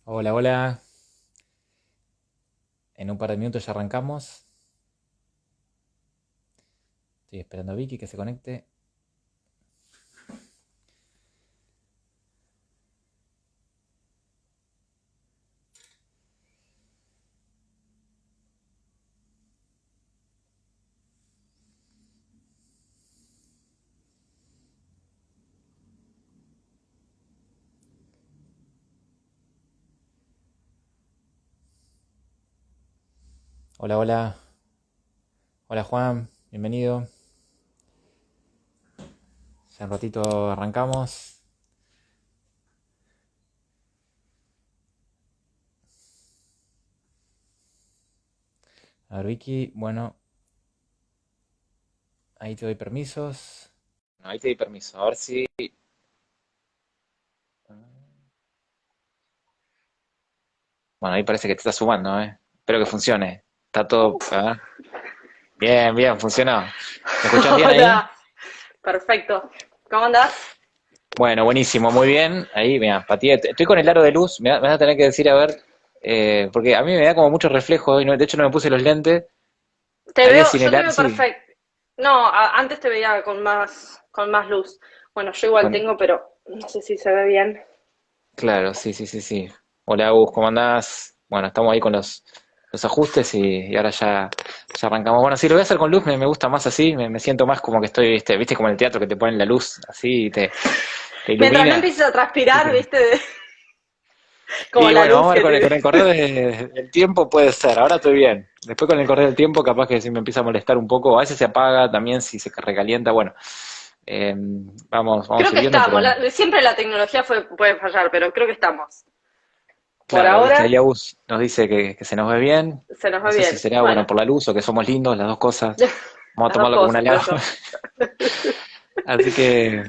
Hola, hola. En un par de minutos ya arrancamos. Estoy esperando a Vicky que se conecte. Hola, hola. Hola Juan, bienvenido. Ya un ratito arrancamos. A ver, Vicky, bueno, ahí te doy permisos. No, ahí te doy permiso. A ver si. Bueno, ahí parece que te está sumando, ¿eh? Espero que funcione. Está todo. A ver. Bien, bien, funcionó. ¿Me escuchás bien ahí? Hola, perfecto. ¿Cómo andás? Bueno, buenísimo, muy bien. Ahí, mira, Pati, estoy con el aro de luz. Me vas a tener que decir, a ver, porque a mí me da como mucho reflejo y de hecho no me puse los lentes. Alguien sin Yo el te aro, veo sí, perfecto. No, antes te veía con más luz. Bueno, yo igual con, tengo, pero no sé si se ve bien. claro, sí, sí, sí, sí. Hola, Gus, ¿cómo andás? Bueno, estamos ahí con los ajustes y ahora ya arrancamos. Bueno, sí, lo voy a hacer con luz, me gusta más así, me siento más como que estoy, viste, como en el teatro que te ponen la luz así y te Mientras no ilumina. empieces a Así transpirar, que, ¿viste? Como y la bueno, vamos luz a ver que con te... el correr del tiempo puede ser, ahora estoy bien. Después con el correr del tiempo capaz que si me empieza a molestar un poco, a veces se apaga también si se recalienta, bueno, eh, vamos Creo a ir que viendo, estamos. pero Siempre la tecnología puede fallar, pero creo que estamos. Por claro, viste, ahí ahora Agus nos dice que se nos ve bien. se nos No ve sé si bien. será, bueno, Bueno, por la luz o que somos lindos, las dos cosas. Vamos a las dos tomarlo como un cosas, creo halago. yo. Así que,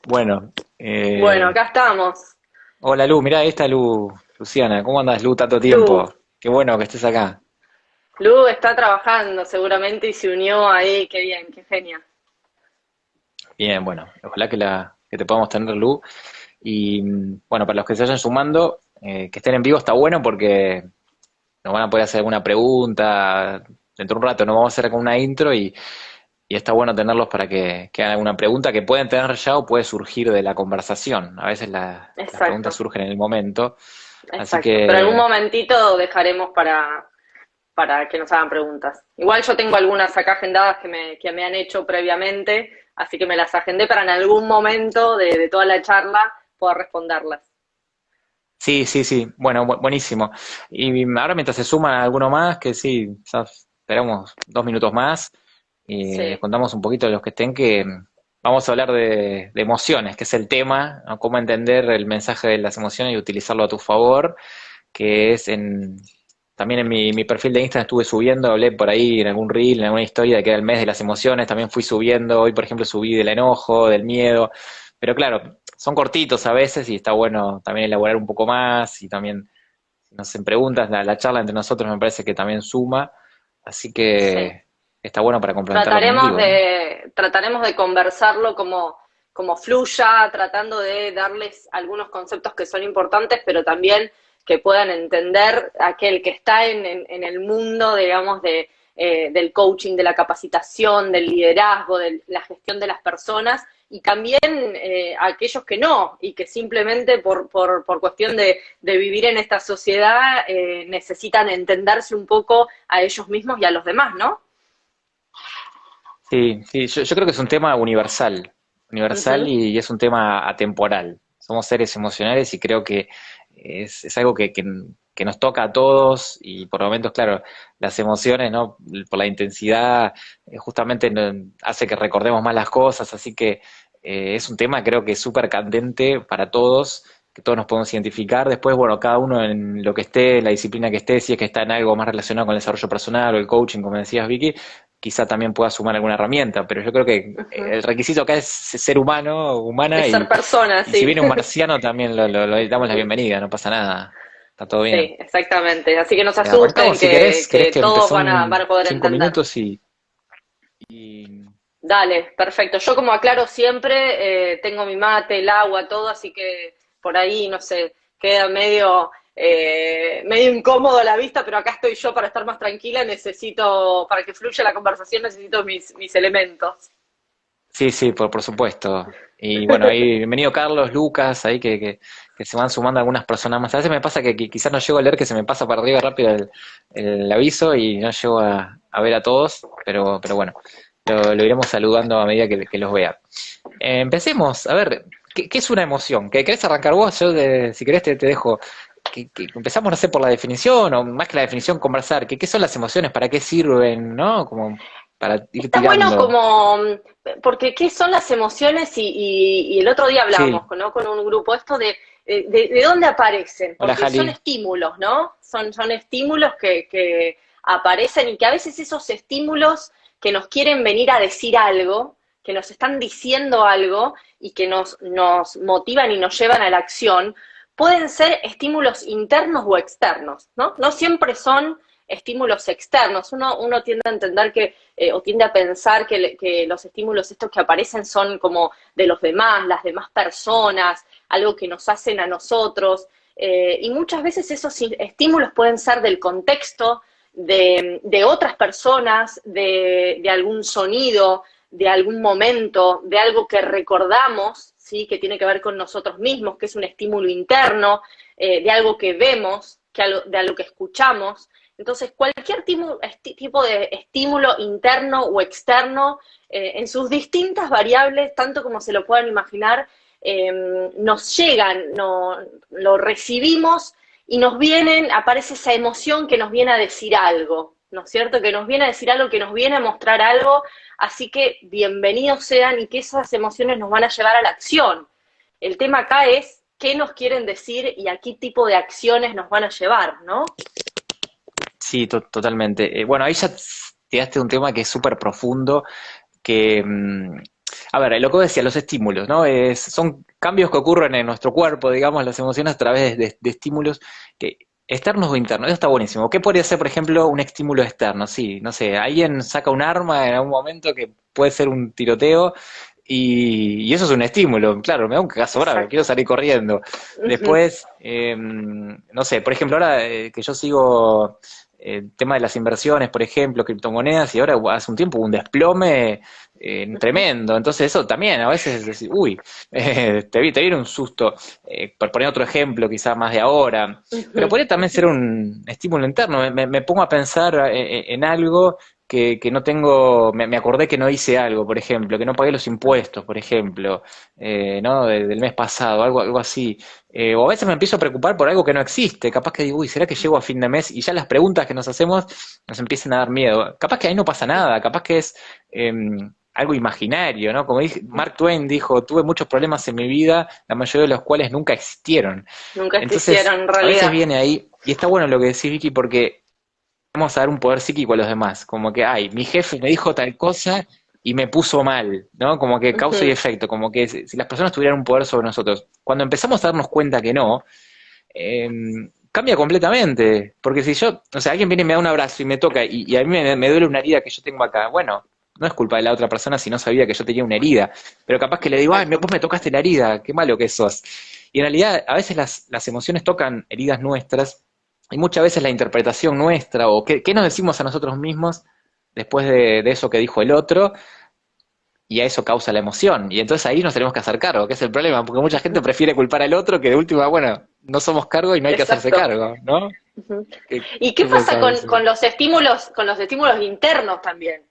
bueno. Bueno, acá estamos. Hola Lu, mirá, ahí está Lu, Luciana. ¿Cómo andas, Lu, tanto Lu, tiempo? Qué bueno que estés acá. Lu está trabajando seguramente y se unió ahí. Qué bien, qué genia. Bien, bueno, ojalá que te podamos tener, Lu. Y bueno, para los que se vayan sumando, que estén en vivo está bueno porque nos van a poder hacer alguna pregunta. Dentro de un rato nos vamos a hacer con una intro y está bueno tenerlos para que hagan alguna pregunta que pueden tener ya o puede surgir de la conversación. A veces las preguntas Exacto, surgen en el momento. Así exacto. Pero algún que momentito dejaremos para que nos hagan preguntas. Igual yo tengo algunas acá agendadas que me han hecho previamente, así que me las agendé para en algún momento de toda la charla poder responderlas. sí, sí, sí. Bueno, buenísimo. Y ahora mientras se suma alguno más, que sí, ya esperamos 2 minutos más y les Sí, contamos un poquito de los que estén que vamos a hablar de emociones, que es el tema, ¿no? Cómo entender el mensaje de las emociones y utilizarlo a tu favor, que es también en mi perfil de Instagram estuve subiendo, hablé por ahí en algún reel, en alguna historia de que era el mes de las emociones, también fui subiendo, hoy por ejemplo subí del enojo, del miedo, pero claro, son cortitos a veces y está bueno también elaborar un poco más y también si nos hacen preguntas, la charla entre nosotros me parece que también suma, así sí. que está bueno para complementarlo con un vivo, ¿no? Trataremos de conversarlo como fluya, tratando de darles algunos conceptos que son importantes, pero también que puedan entender aquel que está en el mundo, digamos, del coaching, de la capacitación, del liderazgo, de la gestión de las personas, y también aquellos que no, y que simplemente por cuestión de vivir en esta sociedad necesitan entenderse un poco a ellos mismos y a los demás, ¿no? Sí, sí, yo creo que es un tema universal, universal Ujú. y es un tema atemporal. Somos seres emocionales y creo que es algo que nos toca a todos y por momentos, claro, las emociones, ¿no? Por la intensidad, justamente hace que recordemos más las cosas, así que es un tema creo que es súper candente para todos, que todos nos podemos identificar. Después, bueno, cada uno en lo que esté, en la disciplina que esté, si es que está en algo más relacionado con el desarrollo personal o el coaching, como decías, Vicky, quizá también pueda sumar alguna herramienta, pero yo creo que Ujú. el requisito acá es ser humano, humana, Es ser persona, y si sí. viene un marciano también le damos la bienvenida, no pasa nada, está todo bien. Sí, exactamente. Así que no se asusten Arrancamos si querés que que todos empezamos van a poder 5 minutos entender. y Dale, perfecto. Yo como aclaro siempre, tengo mi mate, el agua, todo, así que por ahí, no sé, queda medio medio incómodo a la vista, pero acá estoy yo para estar más tranquila, para que fluya la conversación, necesito mis elementos. Sí, sí, por supuesto. Y bueno, ahí, bienvenido Carlos, Lucas, ahí que se van sumando algunas personas más. A veces me pasa que quizás no llego a leer, que se me pasa para arriba rápido el aviso y no llego a ver a todos, pero bueno, lo iremos saludando a medida que los vea. Empecemos, a ver, ¿qué es una emoción? ¿Querés arrancar vos? Yo, si querés, te dejo. Que empezamos, no sé, por la definición, o más que la definición, conversar. ¿Qué son las emociones? ¿Para qué sirven? ¿No? Como para ir Está bueno tirando. porque ¿qué son las emociones? Y el otro día Sí. hablábamos, ¿no? Con un grupo, esto de dónde aparecen, Hola, porque son Jali. estímulos, ¿no? Son estímulos que aparecen y que a veces esos estímulos que nos quieren venir a decir algo, que nos están diciendo algo y que nos motivan y nos llevan a la acción, pueden ser estímulos internos o externos, ¿no? No siempre son estímulos externos. Uno tiende a entender o tiende a pensar que los estímulos estos que aparecen son como de los demás, las demás personas, algo que nos hacen a nosotros, y muchas veces esos estímulos pueden ser del contexto, de otras personas, de algún sonido, de algún momento, de algo que recordamos, ¿sí? Que tiene que ver con nosotros mismos, que es un estímulo interno, de algo que vemos, de algo que escuchamos. Entonces, cualquier tipo de estímulo interno o externo, en sus distintas variables, tanto como se lo puedan imaginar, nos llegan, lo recibimos y aparece esa emoción que nos viene a decir algo, ¿no es cierto? Que nos viene a decir algo, que nos viene a mostrar algo, así que bienvenidos sean y que esas emociones nos van a llevar a la acción. El tema acá es qué nos quieren decir y a qué tipo de acciones nos van a llevar, ¿no? Sí, totalmente. Bueno, ahí ya tiraste un tema que es súper profundo, que, a ver, lo que vos decías, los estímulos, ¿no? Son cambios que ocurren en nuestro cuerpo, digamos, las emociones a través de estímulos que, externos o internos. Eso está buenísimo. ¿Qué podría ser, por ejemplo, un estímulo externo? Sí, no sé, alguien saca un arma en algún momento que puede ser un tiroteo y eso es un estímulo. Claro, me da un cagazo bravo, quiero Exacto. salir corriendo. Ujú, Después, no sé, por ejemplo, ahora que yo sigo el tema de las inversiones, por ejemplo, criptomonedas, y ahora hace un tiempo hubo un desplome ujú, tremendo. Entonces eso también, a veces es decir, uy, te viene un susto. Por poner otro ejemplo, quizás más de ahora. Pero ujú, podría también ser un estímulo interno. Me pongo a pensar en algo que no tengo, me acordé que no hice algo, por ejemplo, que no pagué los impuestos, por ejemplo, ¿no? Del mes pasado, algo así. O a veces me empiezo a preocupar por algo que no existe. Capaz que digo, uy, ¿será que llego a fin de mes? Y ya las preguntas que nos hacemos nos empiezan a dar miedo. Capaz que ahí no pasa nada, capaz que es algo imaginario, ¿no? Como Mark Twain dijo, tuve muchos problemas en mi vida, la mayoría de los cuales nunca existieron. Nunca Entonces, existieron en a veces realidad. viene ahí, y está bueno lo que decís, Vicky, porque vamos a dar un poder psíquico a los demás, como que, ay, mi jefe me dijo tal cosa y me puso mal, ¿no? Como que causa y Ujú, efecto, como que si las personas tuvieran un poder sobre nosotros. Cuando empezamos a darnos cuenta que no, eh, cambia completamente, porque si yo, o sea, alguien viene y me da un abrazo y me toca y a mí me duele una herida que yo tengo acá, bueno, no es culpa de la otra persona si no sabía que yo tenía una herida, pero capaz que le digo, ay, exacto. vos me tocaste la herida, qué malo que sos. Y en realidad a veces las emociones tocan heridas nuestras y muchas veces la interpretación nuestra o qué nos decimos a nosotros mismos después de eso que dijo el otro y a eso causa la emoción. Y entonces ahí nos tenemos que hacer cargo, que es el problema, porque mucha gente prefiere culpar al otro que de última, bueno, no somos cargo y no hay que hacerse Exacto. cargo, ¿no? Ujú. ¿Qué, ¿Y qué qué pasa pensás de eso? con los estímulos internos también?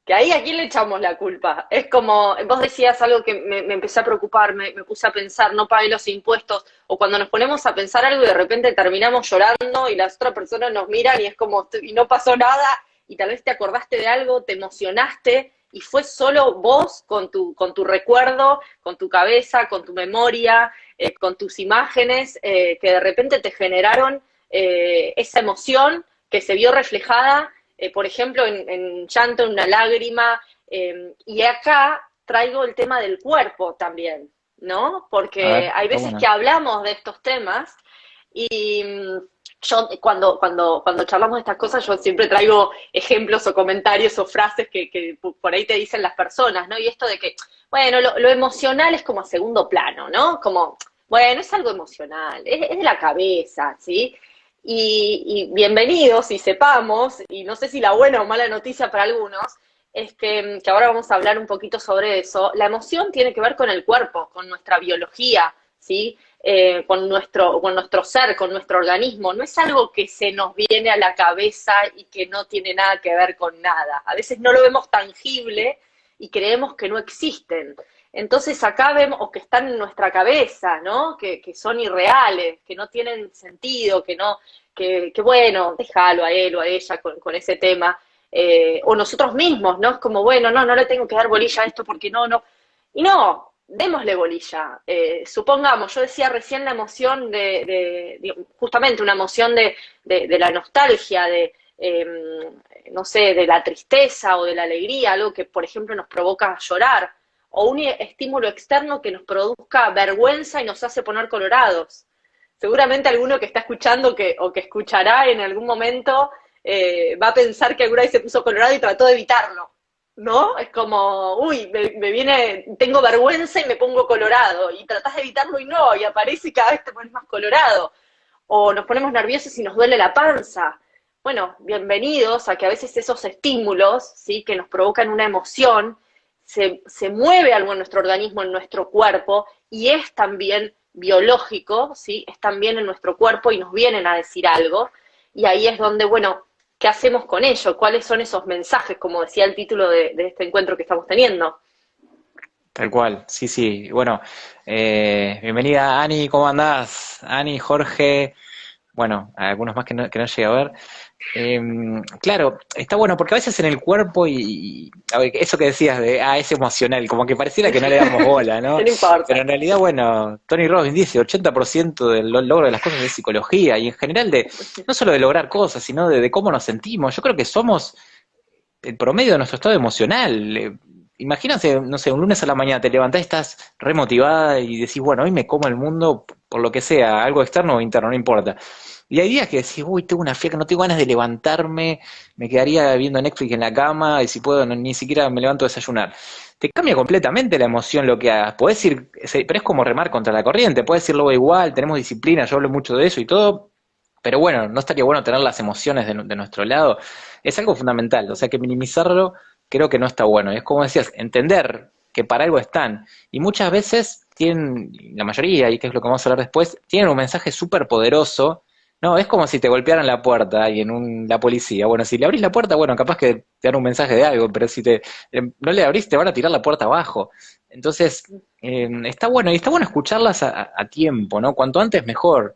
Que ahí a quién le echamos la culpa. Es como, vos decías algo que me empecé a preocupar, me puse a pensar, no pagué los impuestos, o cuando nos ponemos a pensar algo y de repente terminamos llorando y las otras personas nos miran y es como, y no pasó nada, y tal vez te acordaste de algo, te emocionaste, y fue solo vos con tu recuerdo, con tu cabeza, con tu memoria, con tus imágenes, que de repente te generaron esa emoción que se vio reflejada por ejemplo, en llanto, en una lágrima, y acá traigo el tema del cuerpo también, ¿no? A Porque ver, hay está veces que bueno. hablamos de estos temas y yo cuando charlamos de estas cosas yo siempre traigo ejemplos o comentarios o frases que por ahí te dicen las personas, ¿no? Y esto de que, bueno, lo emocional es como a segundo plano, ¿no? Como bueno, es algo emocional, es de la cabeza, ¿sí? Y bienvenidos y sepamos, y no sé si la buena o mala noticia para algunos, es que ahora vamos a hablar un poquito sobre eso. La emoción tiene que ver con el cuerpo, con nuestra biología, ¿sí? Con nuestro ser, con nuestro organismo. No es algo que se nos viene a la cabeza y que no tiene nada que ver con nada. A veces no lo vemos tangible y creemos que no existen. Entonces acá vemos, o que están en nuestra cabeza, ¿no? Que son irreales, que no tienen sentido, que no, que bueno, déjalo a él o a ella con ese tema. O nosotros mismos, ¿no? Es como, bueno, no le tengo que dar bolilla a esto porque no. Y no, démosle bolilla. Supongamos, yo decía recién la emoción justamente una emoción de la nostalgia, no sé, de la tristeza o de la alegría, algo que, por ejemplo, nos provoca llorar, o un estímulo externo que nos produzca vergüenza y nos hace poner colorados. Seguramente alguno que está escuchando o que escuchará en algún momento va a pensar que alguna vez se puso colorado y trató de evitarlo, ¿no? Es como, uy, me viene, tengo vergüenza y me pongo colorado, y tratás de evitarlo y no, y aparece y cada vez te pones más colorado. O nos ponemos nerviosos y nos duele la panza. Bueno, bienvenidos a que a veces esos estímulos, ¿sí? Que nos provocan una emoción, se mueve algo en nuestro organismo, en nuestro cuerpo, y es también biológico, ¿sí? Es también en nuestro cuerpo y nos vienen a decir algo, y ahí es donde, bueno, ¿qué hacemos con ello? ¿Cuáles son esos mensajes, como decía el título de este encuentro que estamos teniendo? Tal cual, sí, sí. Bueno, bienvenida Ani, ¿cómo andás? Ani, Jorge, bueno, algunos más que no llegué a ver. Eh, claro, está bueno porque a veces en el cuerpo a ver, eso que decías es emocional, como que pareciera que no le damos bola, ¿no? ¿Qué le Pero importa? en realidad, bueno, Tony Robbins dice 80% del logro de las cosas es psicología y en general no solo de lograr cosas, sino de cómo nos sentimos. Yo creo que somos el promedio de nuestro estado emocional. Imagínate, no sé, un lunes a la mañana te levantás, estás remotivada y decís, bueno, hoy me como el mundo por lo que sea, algo externo o interno, no importa. Y hay días que decís, uy, tengo una fiaca, no tengo ganas de levantarme, me quedaría viendo Netflix en la cama y si puedo ni siquiera me levanto a desayunar. Te cambia completamente la emoción lo que hagas. Podés ir, pero es como remar contra la corriente, podés ir luego igual, tenemos disciplina, yo hablo mucho de eso y todo, pero bueno, no estaría bueno tener las emociones de nuestro lado. Es algo fundamental, o sea que minimizarlo creo que no está bueno. Es como decías, entender que para algo están. Y muchas veces tienen, la mayoría, y que es lo que vamos a hablar después, tienen un mensaje súper poderoso. No, es como si te golpearan la puerta y la policía. Bueno, si le abrís la puerta, bueno, capaz que te dan un mensaje de algo, pero si no le abrís, te van a tirar la puerta abajo. Entonces, está bueno, y está bueno escucharlas a tiempo, ¿no? Cuanto antes mejor,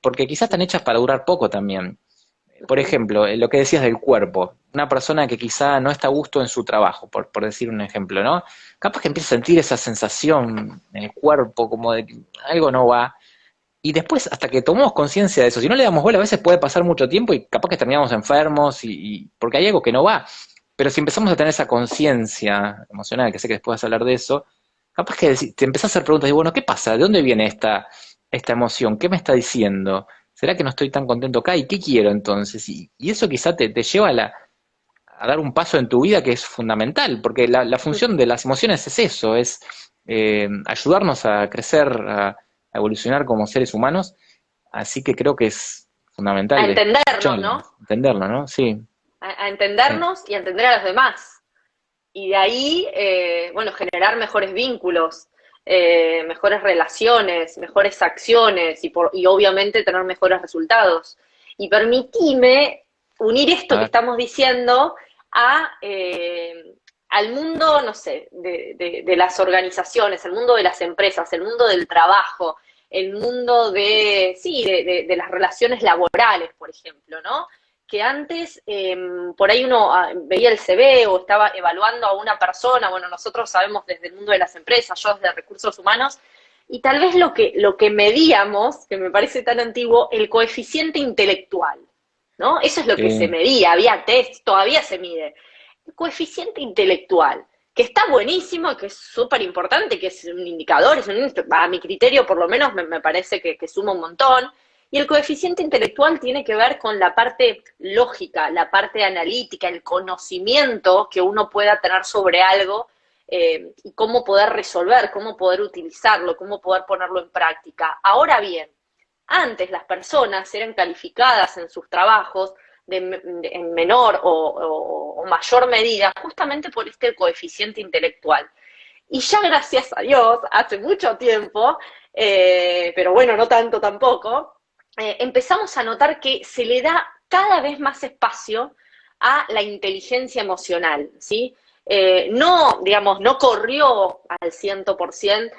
porque quizás están hechas para durar poco también. Por ejemplo, lo que decías del cuerpo, una persona que quizá no está a gusto en su trabajo, por decir un ejemplo, ¿no? Capaz que empieza a sentir esa sensación en el cuerpo, como de que algo no va, y después, hasta que tomamos conciencia de eso, si no le damos bola, a veces puede pasar mucho tiempo y capaz que terminamos enfermos, porque hay algo que no va. Pero si empezamos a tener esa conciencia emocional, que sé que después vas a hablar de eso, capaz que te empezás a hacer preguntas y bueno, ¿qué pasa? ¿De dónde viene esta emoción? ¿Qué me está diciendo? ¿Será que no estoy tan contento acá? ¿Y qué quiero entonces? Y eso quizá te lleva a dar un paso en tu vida que es fundamental, porque la función de las emociones es eso, es ayudarnos a crecer, a evolucionar como seres humanos, así que creo que es A fundamental entendernos, ¿no? escucharlas, entenderlo, ¿no? Sí, A sí, entendernos y a entender a los demás. Y de ahí, bueno, generar mejores vínculos, mejores relaciones, mejores acciones y obviamente tener mejores resultados. Y permitime unir a esto que ver, estamos diciendo al mundo, no sé, de las organizaciones, el mundo de las empresas, el mundo del trabajo, el mundo sí, de las relaciones laborales, por ejemplo, ¿no? Que antes por ahí uno veía el CV o estaba evaluando a una persona, bueno, nosotros sabemos desde el mundo de las empresas, yo desde recursos humanos, y tal vez lo que medíamos, que me parece tan antiguo, el coeficiente intelectual, ¿no? Eso es lo que se sí, medía, había test, todavía se mide. El coeficiente intelectual, que está buenísimo, que es súper importante, que es un indicador, a mi criterio por lo menos me parece que suma un montón, y el coeficiente intelectual tiene que ver con la parte lógica, la parte analítica, el conocimiento que uno pueda tener sobre algo y cómo poder resolver, cómo poder utilizarlo, cómo poder ponerlo en práctica. Ahora bien, antes las personas eran calificadas en sus trabajos en menor o mayor medida justamente por este coeficiente intelectual. Y ya gracias a Dios, hace mucho tiempo, pero bueno, no tanto tampoco, empezamos a notar que se le da cada vez más espacio a la inteligencia emocional, ¿sí? No, digamos, no corrió al 100%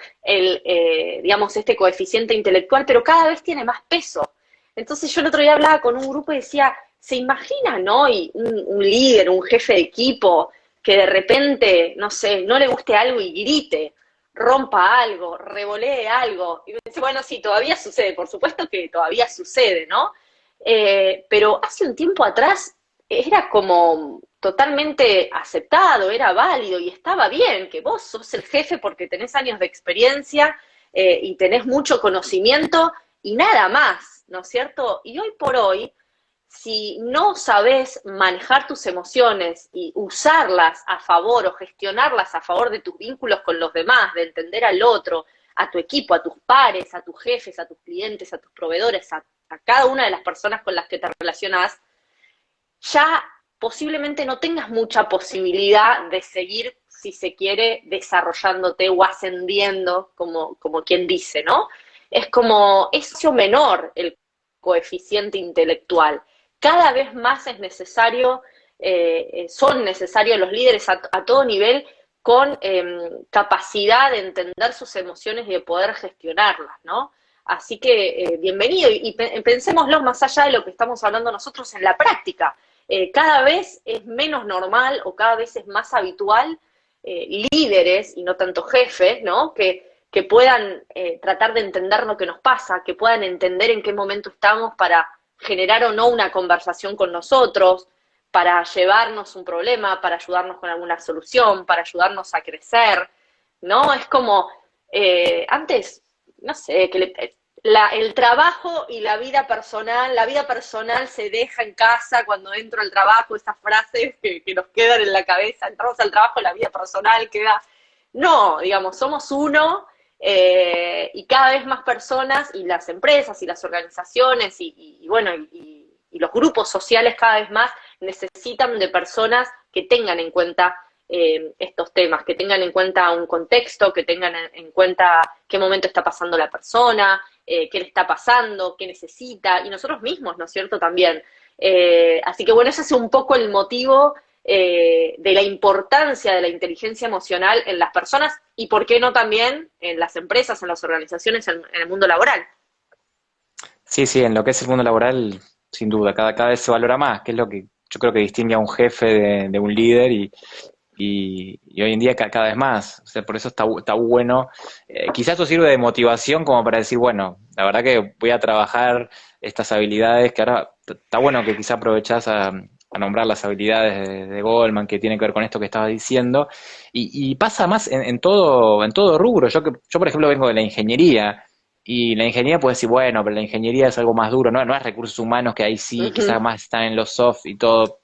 digamos, este coeficiente intelectual, pero cada vez tiene más peso. Entonces yo el otro día hablaba con un grupo y decía, ¿se imagina, no? Y un líder, un jefe de equipo, que de repente, no sé, no le guste algo y grite, rompa algo, revolee algo. Y me dice, bueno, sí, todavía sucede, por supuesto que todavía sucede, ¿no? Pero hace un tiempo atrás era como totalmente aceptado, era válido y estaba bien, que vos sos el jefe porque tenés años de experiencia y tenés mucho conocimiento y nada más, ¿no es cierto? Y hoy por hoy, si no sabés manejar tus emociones y usarlas a favor o gestionarlas a favor de tus vínculos con los demás, de entender al otro, a tu equipo, a tus pares, a tus jefes, a tus clientes, a tus proveedores, a cada una de las personas con las que te relacionás, ya posiblemente no tengas mucha posibilidad de seguir, si se quiere, desarrollándote o ascendiendo, como quien dice, ¿no? Es como, es menor el coeficiente intelectual. Cada vez más es necesario, son necesarios los líderes a todo nivel con capacidad de entender sus emociones y de poder gestionarlas, ¿no? Así que bienvenido y pensémoslo más allá de lo que estamos hablando nosotros en la práctica. Cada vez es menos normal o cada vez es más habitual líderes y no tanto jefes, ¿no? Que puedan tratar de entender lo que nos pasa, que puedan entender en qué momento estamos para generar o no una conversación con nosotros, para llevarnos un problema, para ayudarnos con alguna solución, para ayudarnos a crecer, ¿no? Es como, antes, no sé, el trabajo y la vida personal se deja en casa cuando entro al trabajo, esas frases que nos quedan en la cabeza, entramos al trabajo, la vida personal queda... No, digamos, somos uno y cada vez más personas y las empresas y las organizaciones y los grupos sociales cada vez más necesitan de personas que tengan en cuenta estos temas, que tengan en cuenta un contexto, que tengan en cuenta qué momento está pasando la persona, qué le está pasando, qué necesita, y nosotros mismos, ¿no es cierto?, también. Así que bueno, ese es un poco el motivo de la importancia de la inteligencia emocional en las personas y por qué no también en las empresas, en las organizaciones, en el mundo laboral. Sí, sí, en lo que es el mundo laboral, sin duda, cada vez se valora más, que es lo que yo creo que distingue a un jefe de un líder y hoy en día cada vez más. O sea, por eso está bueno. Quizás eso sirve de motivación como para decir, bueno, la verdad que voy a trabajar estas habilidades, que ahora está bueno que quizás aprovechás a nombrar las habilidades de Goldman que tienen que ver con esto que estabas diciendo. Y pasa más en todo rubro. Yo, por ejemplo, vengo de la ingeniería. Y la ingeniería puede decir, bueno, pero la ingeniería es algo más duro, no es recursos humanos, que ahí sí, quizás Ujú. más están en los soft y todo,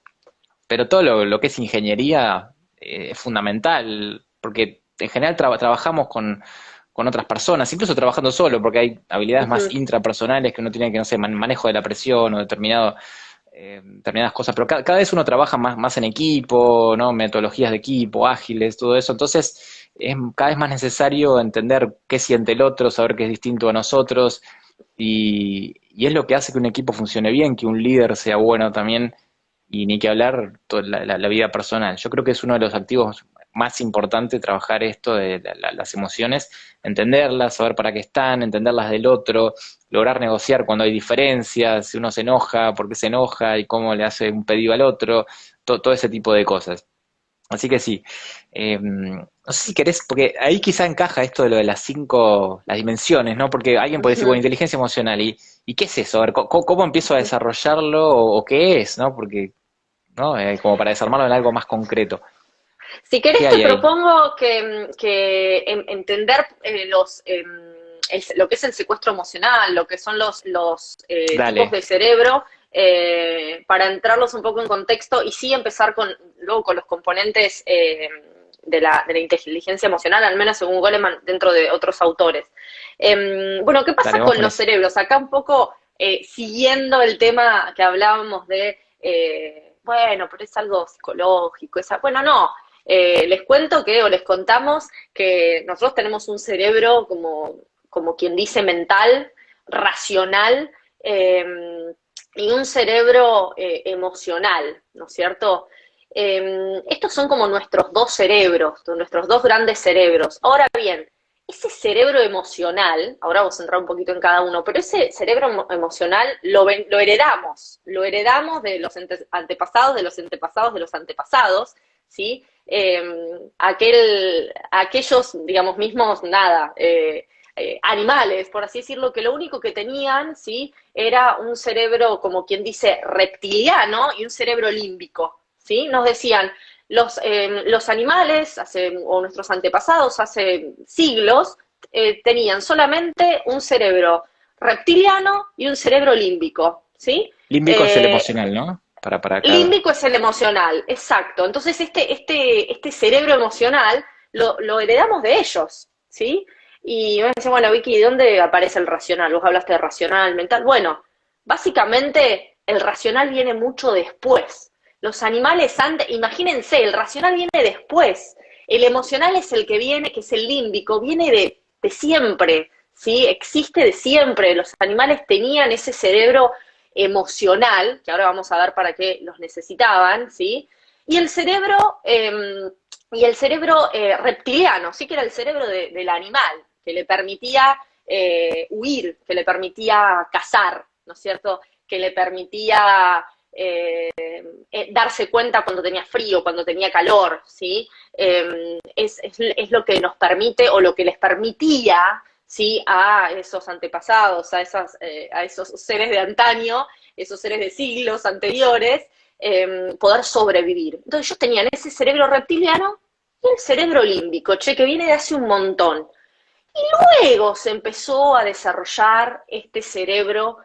pero todo lo que es ingeniería es fundamental, porque en general trabajamos con otras personas, incluso trabajando solo, porque hay habilidades más Ujú. intrapersonales que uno tiene que, no sé, manejo de la presión o determinadas cosas, pero cada vez uno trabaja más en equipo, ¿no? Metodologías de equipo, ágiles, todo eso, entonces es cada vez más necesario entender qué siente el otro, saber qué es distinto a nosotros, y es lo que hace que un equipo funcione bien, que un líder sea bueno también, y ni que hablar toda la vida personal. Yo creo que es uno de los activos más importantes trabajar esto de las emociones, entenderlas, saber para qué están, entenderlas del otro, lograr negociar cuando hay diferencias, si uno se enoja, por qué se enoja y cómo le hace un pedido al otro, todo ese tipo de cosas. Así que sí, no sé si querés, porque ahí quizá encaja esto de lo de las dimensiones, ¿no? Porque alguien puede decir, bueno, Ujú. inteligencia emocional, ¿y qué es eso? A ver, ¿cómo empiezo a desarrollarlo o qué es, ¿no? Porque, ¿no? Como para desarmarlo en algo más concreto. Si ¿Qué querés, te hay ahí? propongo que entender lo que es el secuestro emocional, lo que son los tipos Dale, de cerebro, para entrarlos un poco en contexto y sí empezar luego con los componentes de la inteligencia emocional, al menos según Goleman, dentro de otros autores. Bueno, ¿qué pasa con los cerebros? Acá un poco siguiendo el tema que hablábamos de, bueno, pero es algo psicológico, bueno, no. Les cuento que, o les contamos que nosotros tenemos un cerebro como quien dice mental, racional, y un cerebro emocional, ¿no es cierto? Estos son como nuestros dos cerebros, nuestros dos grandes cerebros. Ahora bien, ese cerebro emocional, ahora vamos a entrar un poquito en cada uno, pero ese cerebro emocional lo heredamos de los antepasados, de los antepasados, de los antepasados, ¿sí? Aquellos, digamos, mismos, animales, por así decirlo, que lo único que tenían, ¿sí? Era un cerebro, como quien dice, reptiliano y un cerebro límbico, ¿sí? Nos decían, los animales, o nuestros antepasados hace siglos, tenían solamente un cerebro reptiliano y un cerebro límbico, ¿sí? Límbico es el emocional, ¿no? Para Límbico es el emocional, exacto. Entonces este cerebro emocional lo heredamos de ellos, ¿sí? Y me decía, bueno, Vicky, ¿dónde aparece el racional? Vos hablaste de racional, mental. Bueno, básicamente el racional viene mucho después. Los animales antes, imagínense, el racional viene después. El emocional es el que viene, que es el límbico, viene de siempre, ¿sí? Existe de siempre. Los animales tenían ese cerebro emocional, que ahora vamos a ver para qué los necesitaban, ¿sí? Y el cerebro reptiliano, sí, que era el cerebro del animal, que le permitía huir, que le permitía cazar, ¿no es cierto? Que le permitía darse cuenta cuando tenía frío, cuando tenía calor, ¿sí? Es lo que nos permite, o lo que les permitía, ¿sí? A esos antepasados, a esos seres de antaño, esos seres de siglos anteriores, poder sobrevivir. Entonces ellos tenían ese cerebro reptiliano y el cerebro límbico, que viene de hace un montón. Y luego se empezó a desarrollar este cerebro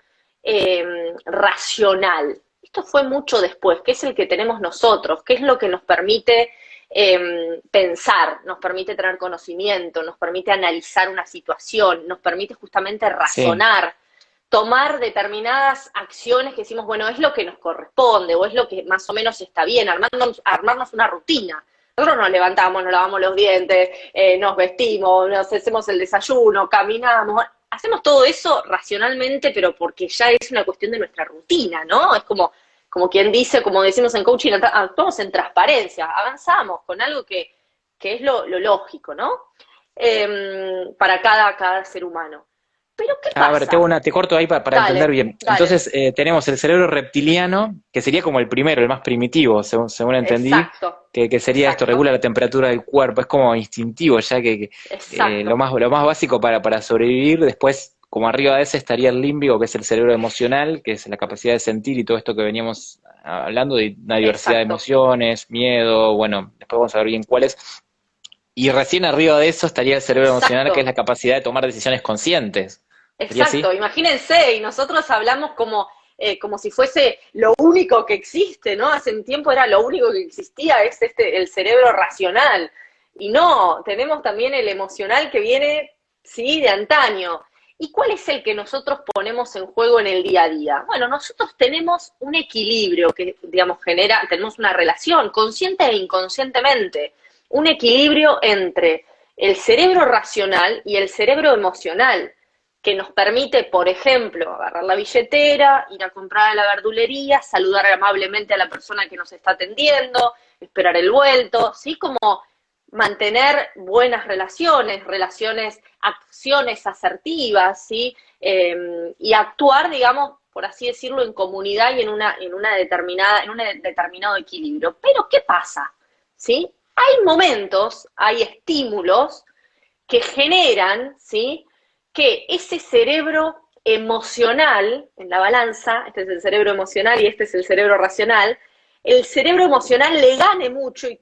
racional. Esto fue mucho después, que es el que tenemos nosotros, que es lo que nos permite pensar, nos permite tener conocimiento, nos permite analizar una situación, nos permite justamente razonar, tomar determinadas acciones que decimos, bueno, es lo que nos corresponde, o es lo que más o menos está bien, armarnos una rutina. Nosotros nos levantamos, nos lavamos los dientes, nos vestimos, nos hacemos el desayuno, caminamos, hacemos todo eso racionalmente, pero porque ya es una cuestión de nuestra rutina, ¿no? Es como quien dice, como decimos en coaching, actuamos en transparencia, avanzamos con algo que es lo lógico, ¿no? Para cada ser humano. Pero ¿qué pasa? A ver, te corto ahí para entender bien. Dale. Entonces, tenemos el cerebro reptiliano, que sería como el primero, el más primitivo, según entendí. Exacto. Que sería esto, regula la temperatura del cuerpo, es como instintivo, ya que lo más básico para sobrevivir. Después, como arriba de ese estaría el límbico, que es el cerebro emocional, que es la capacidad de sentir y todo esto que veníamos hablando, de una diversidad de emociones, miedo, bueno, después vamos a ver bien cuáles. Y recién arriba de eso estaría el cerebro emocional, que es la capacidad de tomar decisiones conscientes. Exacto, imagínense, y nosotros hablamos como si fuese lo único que existe, ¿no? Hace un tiempo era lo único que existía, es el cerebro racional. Y no, tenemos también el emocional que viene, sí, de antaño. ¿Y cuál es el que nosotros ponemos en juego en el día a día? Bueno, nosotros tenemos un equilibrio que, digamos, tenemos una relación, consciente e inconscientemente, un equilibrio entre el cerebro racional y el cerebro emocional, que nos permite, por ejemplo, agarrar la billetera, ir a comprar a la verdulería, saludar amablemente a la persona que nos está atendiendo, esperar el vuelto, ¿sí? Como mantener buenas relaciones, acciones asertivas, ¿sí? Y actuar, digamos, por así decirlo, en comunidad y en un determinado equilibrio. Pero, ¿qué pasa? ¿Sí? Hay momentos, hay estímulos que generan, ¿sí?, que ese cerebro emocional, en la balanza, este es el cerebro emocional y este es el cerebro racional, el cerebro emocional le gane mucho y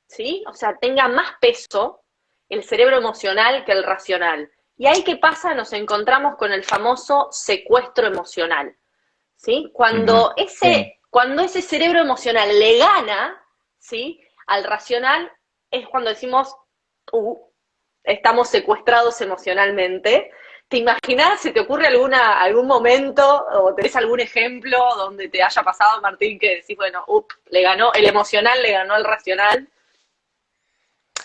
¿sí? O sea, tenga más peso el cerebro emocional que el racional. Y ahí, ¿qué pasa? Nos encontramos con el famoso secuestro emocional, ¿sí? Cuando ese cerebro emocional le gana, ¿sí?, al racional, es cuando decimos, estamos secuestrados emocionalmente. ¿Te imaginas, se te ocurre algún momento o tenés algún ejemplo donde te haya pasado, Martín, que decís, bueno, le ganó el emocional, le ganó el racional?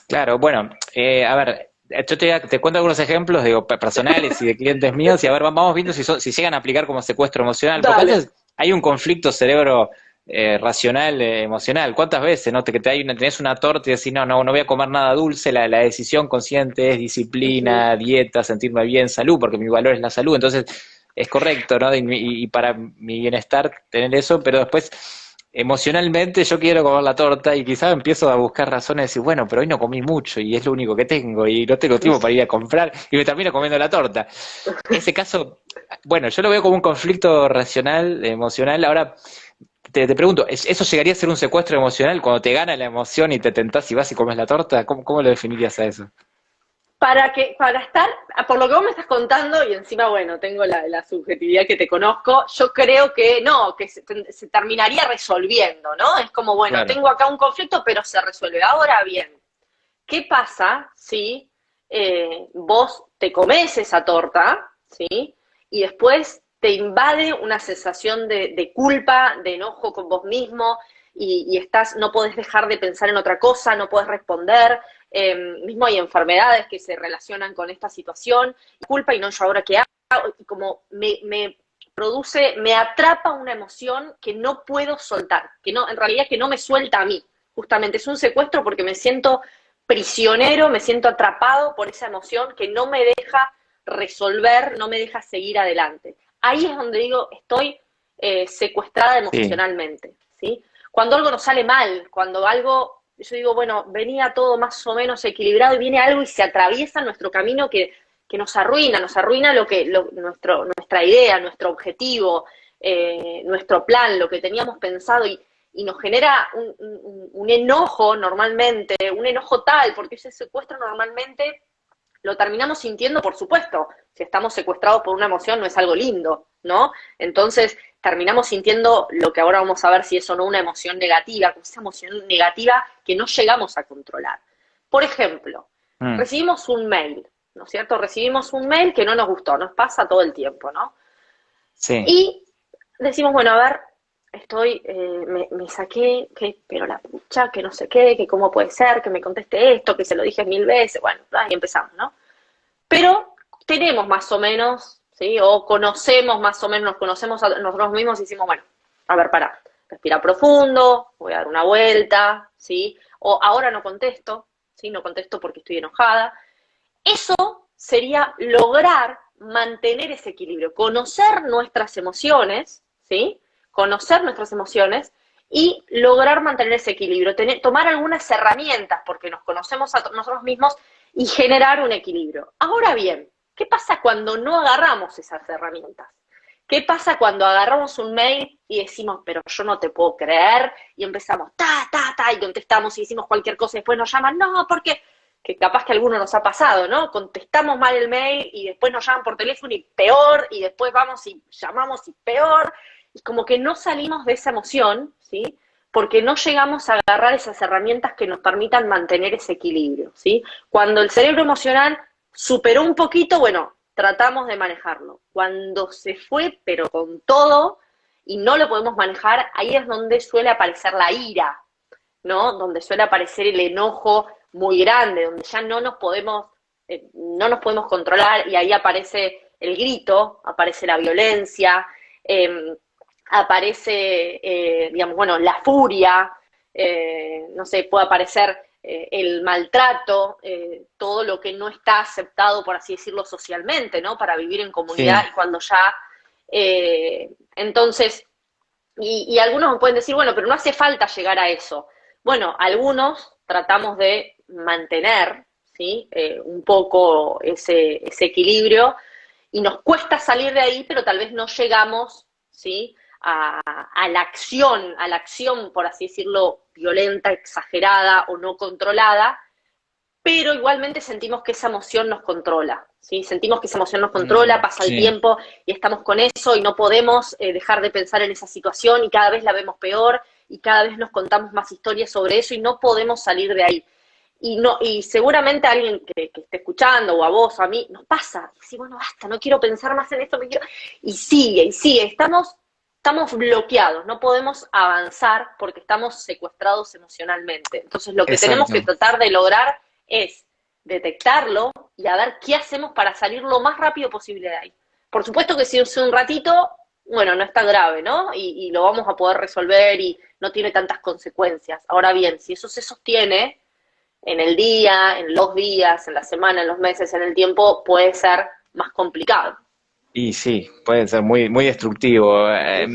Claro, bueno, a ver, yo te cuento algunos ejemplos, digo, personales y de clientes míos, y a ver, vamos viendo si llegan a aplicar como secuestro emocional, porque a Dale. veces hay un conflicto cerebro racional, emocional. ¿Cuántas veces, no? Tenés una torta y decís, no voy a comer nada dulce, la decisión consciente es Ujú. disciplina, dieta, sentirme bien, salud, porque mi valor es la salud, entonces es correcto, ¿no? Y para mi bienestar tener eso, pero después emocionalmente yo quiero comer la torta y quizás empiezo a buscar razones de decir, bueno, pero hoy no comí mucho y es lo único que tengo y no tengo tiempo para ir a comprar y me termino comiendo la torta. Ese caso, bueno, yo lo veo como un conflicto racional, emocional. Ahora te pregunto, ¿eso llegaría a ser un secuestro emocional cuando te gana la emoción y te tentás y vas y comes la torta? ¿Cómo lo definirías a eso? Para estar, por lo que vos me estás contando, y encima, bueno, tengo la subjetividad que te conozco, yo creo que no, que se terminaría resolviendo, ¿no? Es como, bueno, Claro. tengo acá un conflicto, pero se resuelve. Ahora bien, ¿qué pasa si vos te comes esa torta, ¿sí? Y después te invade una sensación de culpa, de enojo con vos mismo, y no podés dejar de pensar en otra cosa, no podés responder. Mismo hay enfermedades que se relacionan con esta situación, culpa y no, yo ahora qué hago, y como me atrapa una emoción que no puedo soltar, que no, en realidad que no me suelta a mí. Justamente es un secuestro porque me siento prisionero, me siento atrapado por esa emoción que no me deja resolver, no me deja seguir adelante. Ahí es donde digo, estoy secuestrada Sí, emocionalmente, ¿sí? Cuando algo nos sale mal, cuando algo, yo digo, bueno, venía todo más o menos equilibrado y viene algo y se atraviesa nuestro camino que nos arruina nuestra idea, nuestro objetivo, nuestro plan, lo que teníamos pensado y nos genera un enojo normalmente, un enojo tal, porque ese secuestro normalmente lo terminamos sintiendo, por supuesto. Si estamos secuestrados por una emoción no es algo lindo, ¿no? Entonces terminamos sintiendo lo que ahora vamos a ver si es o no una emoción negativa, esa emoción negativa que no llegamos a controlar. Por ejemplo, mm, recibimos un mail, ¿no es cierto? Recibimos un mail que no nos gustó, nos pasa todo el tiempo, ¿no? sí, Y decimos, bueno, a ver, me saqué, pero la pucha, que no sé qué, que cómo puede ser, que me conteste esto, que se lo dije 1000 veces, bueno, ahí empezamos, ¿no? Pero tenemos más o menos, ¿sí? O conocemos más o menos, nos conocemos a nosotros mismos y decimos, bueno, a ver, para, respira profundo, voy a dar una vuelta, ¿sí? O ahora no contesto, ¿sí? No contesto porque estoy enojada. Eso sería lograr mantener ese equilibrio, conocer nuestras emociones, ¿sí? Conocer nuestras emociones y lograr mantener ese equilibrio, tomar algunas herramientas porque nos conocemos a nosotros mismos y generar un equilibrio. Ahora bien, ¿qué pasa cuando no agarramos esas herramientas? ¿Qué pasa cuando agarramos un mail y decimos, pero yo no te puedo creer? Y empezamos, y contestamos y decimos cualquier cosa y después nos llaman, no, porque que capaz que a alguno nos ha pasado, ¿no? Contestamos mal el mail y después nos llaman por teléfono y peor, y después vamos y llamamos y peor, y como que no salimos de esa emoción, ¿sí? Porque no llegamos a agarrar esas herramientas que nos permitan mantener ese equilibrio, ¿sí? Cuando el cerebro emocional superó un poquito, bueno, tratamos de manejarlo. Cuando se fue, pero con todo, y no lo podemos manejar, ahí es donde suele aparecer la ira, ¿no? Donde suele aparecer el enojo muy grande, donde ya no nos podemos controlar y ahí aparece el grito, aparece la violencia, aparece, digamos, bueno, la furia, no sé, puede aparecer el maltrato, todo lo que no está aceptado, por así decirlo, socialmente, ¿no? Para vivir en comunidad sí, y cuando ya, entonces, y algunos me pueden decir, bueno, pero no hace falta llegar a eso. Bueno, algunos tratamos de mantener, ¿sí? Un poco ese equilibrio y nos cuesta salir de ahí, pero tal vez no llegamos, ¿sí? A la acción, por así decirlo, violenta, exagerada o no controlada, pero igualmente sentimos que esa emoción nos controla, ¿sí? Sentimos que esa emoción nos controla, pasa el sí. tiempo y estamos con eso y no podemos dejar de pensar en esa situación y cada vez la vemos peor y cada vez nos contamos más historias sobre eso y no podemos salir de ahí. y no, y seguramente a alguien que esté escuchando, o a vos, o a mí, nos pasa. Y sí, bueno, basta, no quiero pensar más en esto, y sigue, estamos bloqueados, no podemos avanzar porque estamos secuestrados emocionalmente. Entonces lo que tenemos que Exacto. tratar de lograr es detectarlo y a ver qué hacemos para salir lo más rápido posible de ahí. Por supuesto que si es un ratito, bueno, no está grave, ¿no? Y lo vamos a poder resolver y no tiene tantas consecuencias. Ahora bien, si eso se sostiene en el día, en los días, en la semana, en los meses, en el tiempo, puede ser más complicado. Y sí, puede ser muy, muy destructivo.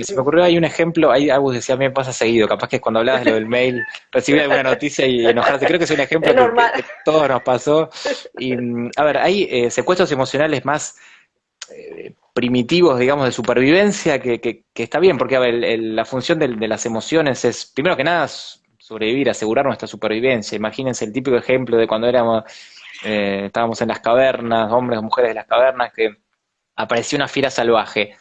Se me ocurrió, hay un ejemplo, hay algo que decía, a mí me pasa seguido, capaz que cuando hablabas de lo del mail, recibir alguna noticia y enojarte, creo que es un ejemplo Es normal. que todos nos pasó. Y, a ver, hay secuestros emocionales más primitivos, digamos, de supervivencia, que está bien, porque a ver, la función de las emociones es, primero que nada, sobrevivir, asegurar nuestra supervivencia. Imagínense el típico ejemplo de cuando estábamos en las cavernas, hombres o mujeres de las cavernas, que apareció una fiera salvaje.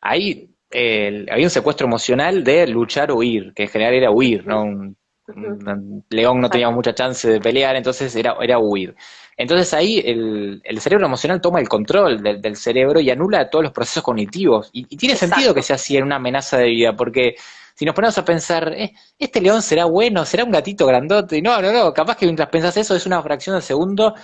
Ahí había un secuestro emocional de luchar o huir, que en general era huir, ¿no? Ujú, ujú, Un león no tenía exacto. mucha chance de pelear, entonces era huir. Entonces ahí el cerebro emocional toma el control del cerebro y anula todos los procesos cognitivos. Y tiene sentido que Exacto. sea así en una amenaza de vida, porque si nos ponemos a pensar, ¿este león será bueno? ¿Será un gatito grandote? No, no, no, capaz que mientras pensás eso es una fracción de segundo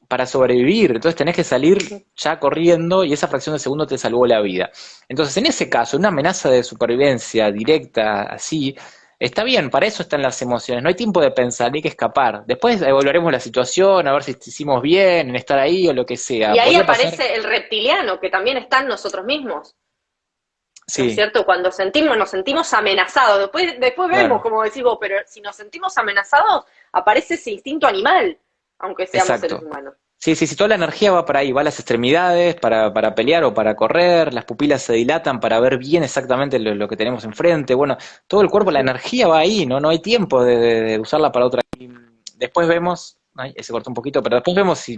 para sobrevivir. Entonces tenés que salir Ujú. ya corriendo y esa fracción de segundo te salvó la vida. Entonces, en ese caso, una amenaza de supervivencia directa, así, está bien, para eso están las emociones. No hay tiempo de pensar, ni que escapar. Después evaluaremos la situación, a ver si hicimos bien en estar ahí o lo que Y sea. ahí Podría pasar, aparece el reptiliano, que también está en nosotros mismos, ¿no es sí, cierto? Cuando nos sentimos amenazados, después vemos, claro, como decís vos, pero si nos sentimos amenazados, aparece ese instinto animal, aunque seamos seres exacto. humanos. Sí, sí, sí, toda la energía va para ahí, va a las extremidades para pelear o para correr, las pupilas se dilatan para ver bien exactamente lo que tenemos enfrente, bueno, todo el cuerpo, la Ujú. energía va ahí, no hay tiempo de usarla para otra. Y después vemos, ay, se cortó un poquito, pero después vemos si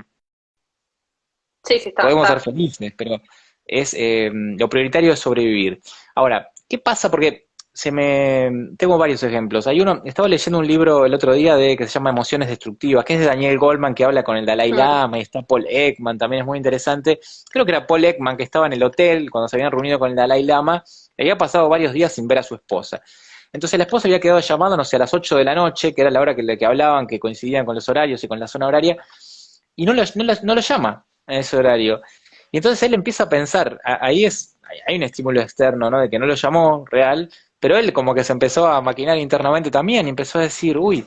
Sí, sí, podemos ser está. felices, pero lo prioritario es sobrevivir. Ahora, ¿qué pasa? Porque tengo varios ejemplos. Estaba leyendo un libro el otro día que se llama Emociones Destructivas, que es de Daniel Goleman, que habla con el Dalai Mm. Lama, y está Paul Ekman, también es muy interesante. Creo que era Paul Ekman que estaba en el hotel cuando se habían reunido con el Dalai Lama, y había pasado varios días sin ver a su esposa. Entonces la esposa había quedado llamando, no sé, a las 8 de la noche, que era la hora que hablaban, que coincidían con los horarios y con la zona horaria, y no lo llama en ese horario. Y entonces él empieza a pensar, hay un estímulo externo, ¿no? De que no lo llamó real, pero él como que se empezó a maquinar internamente también y empezó a decir, uy,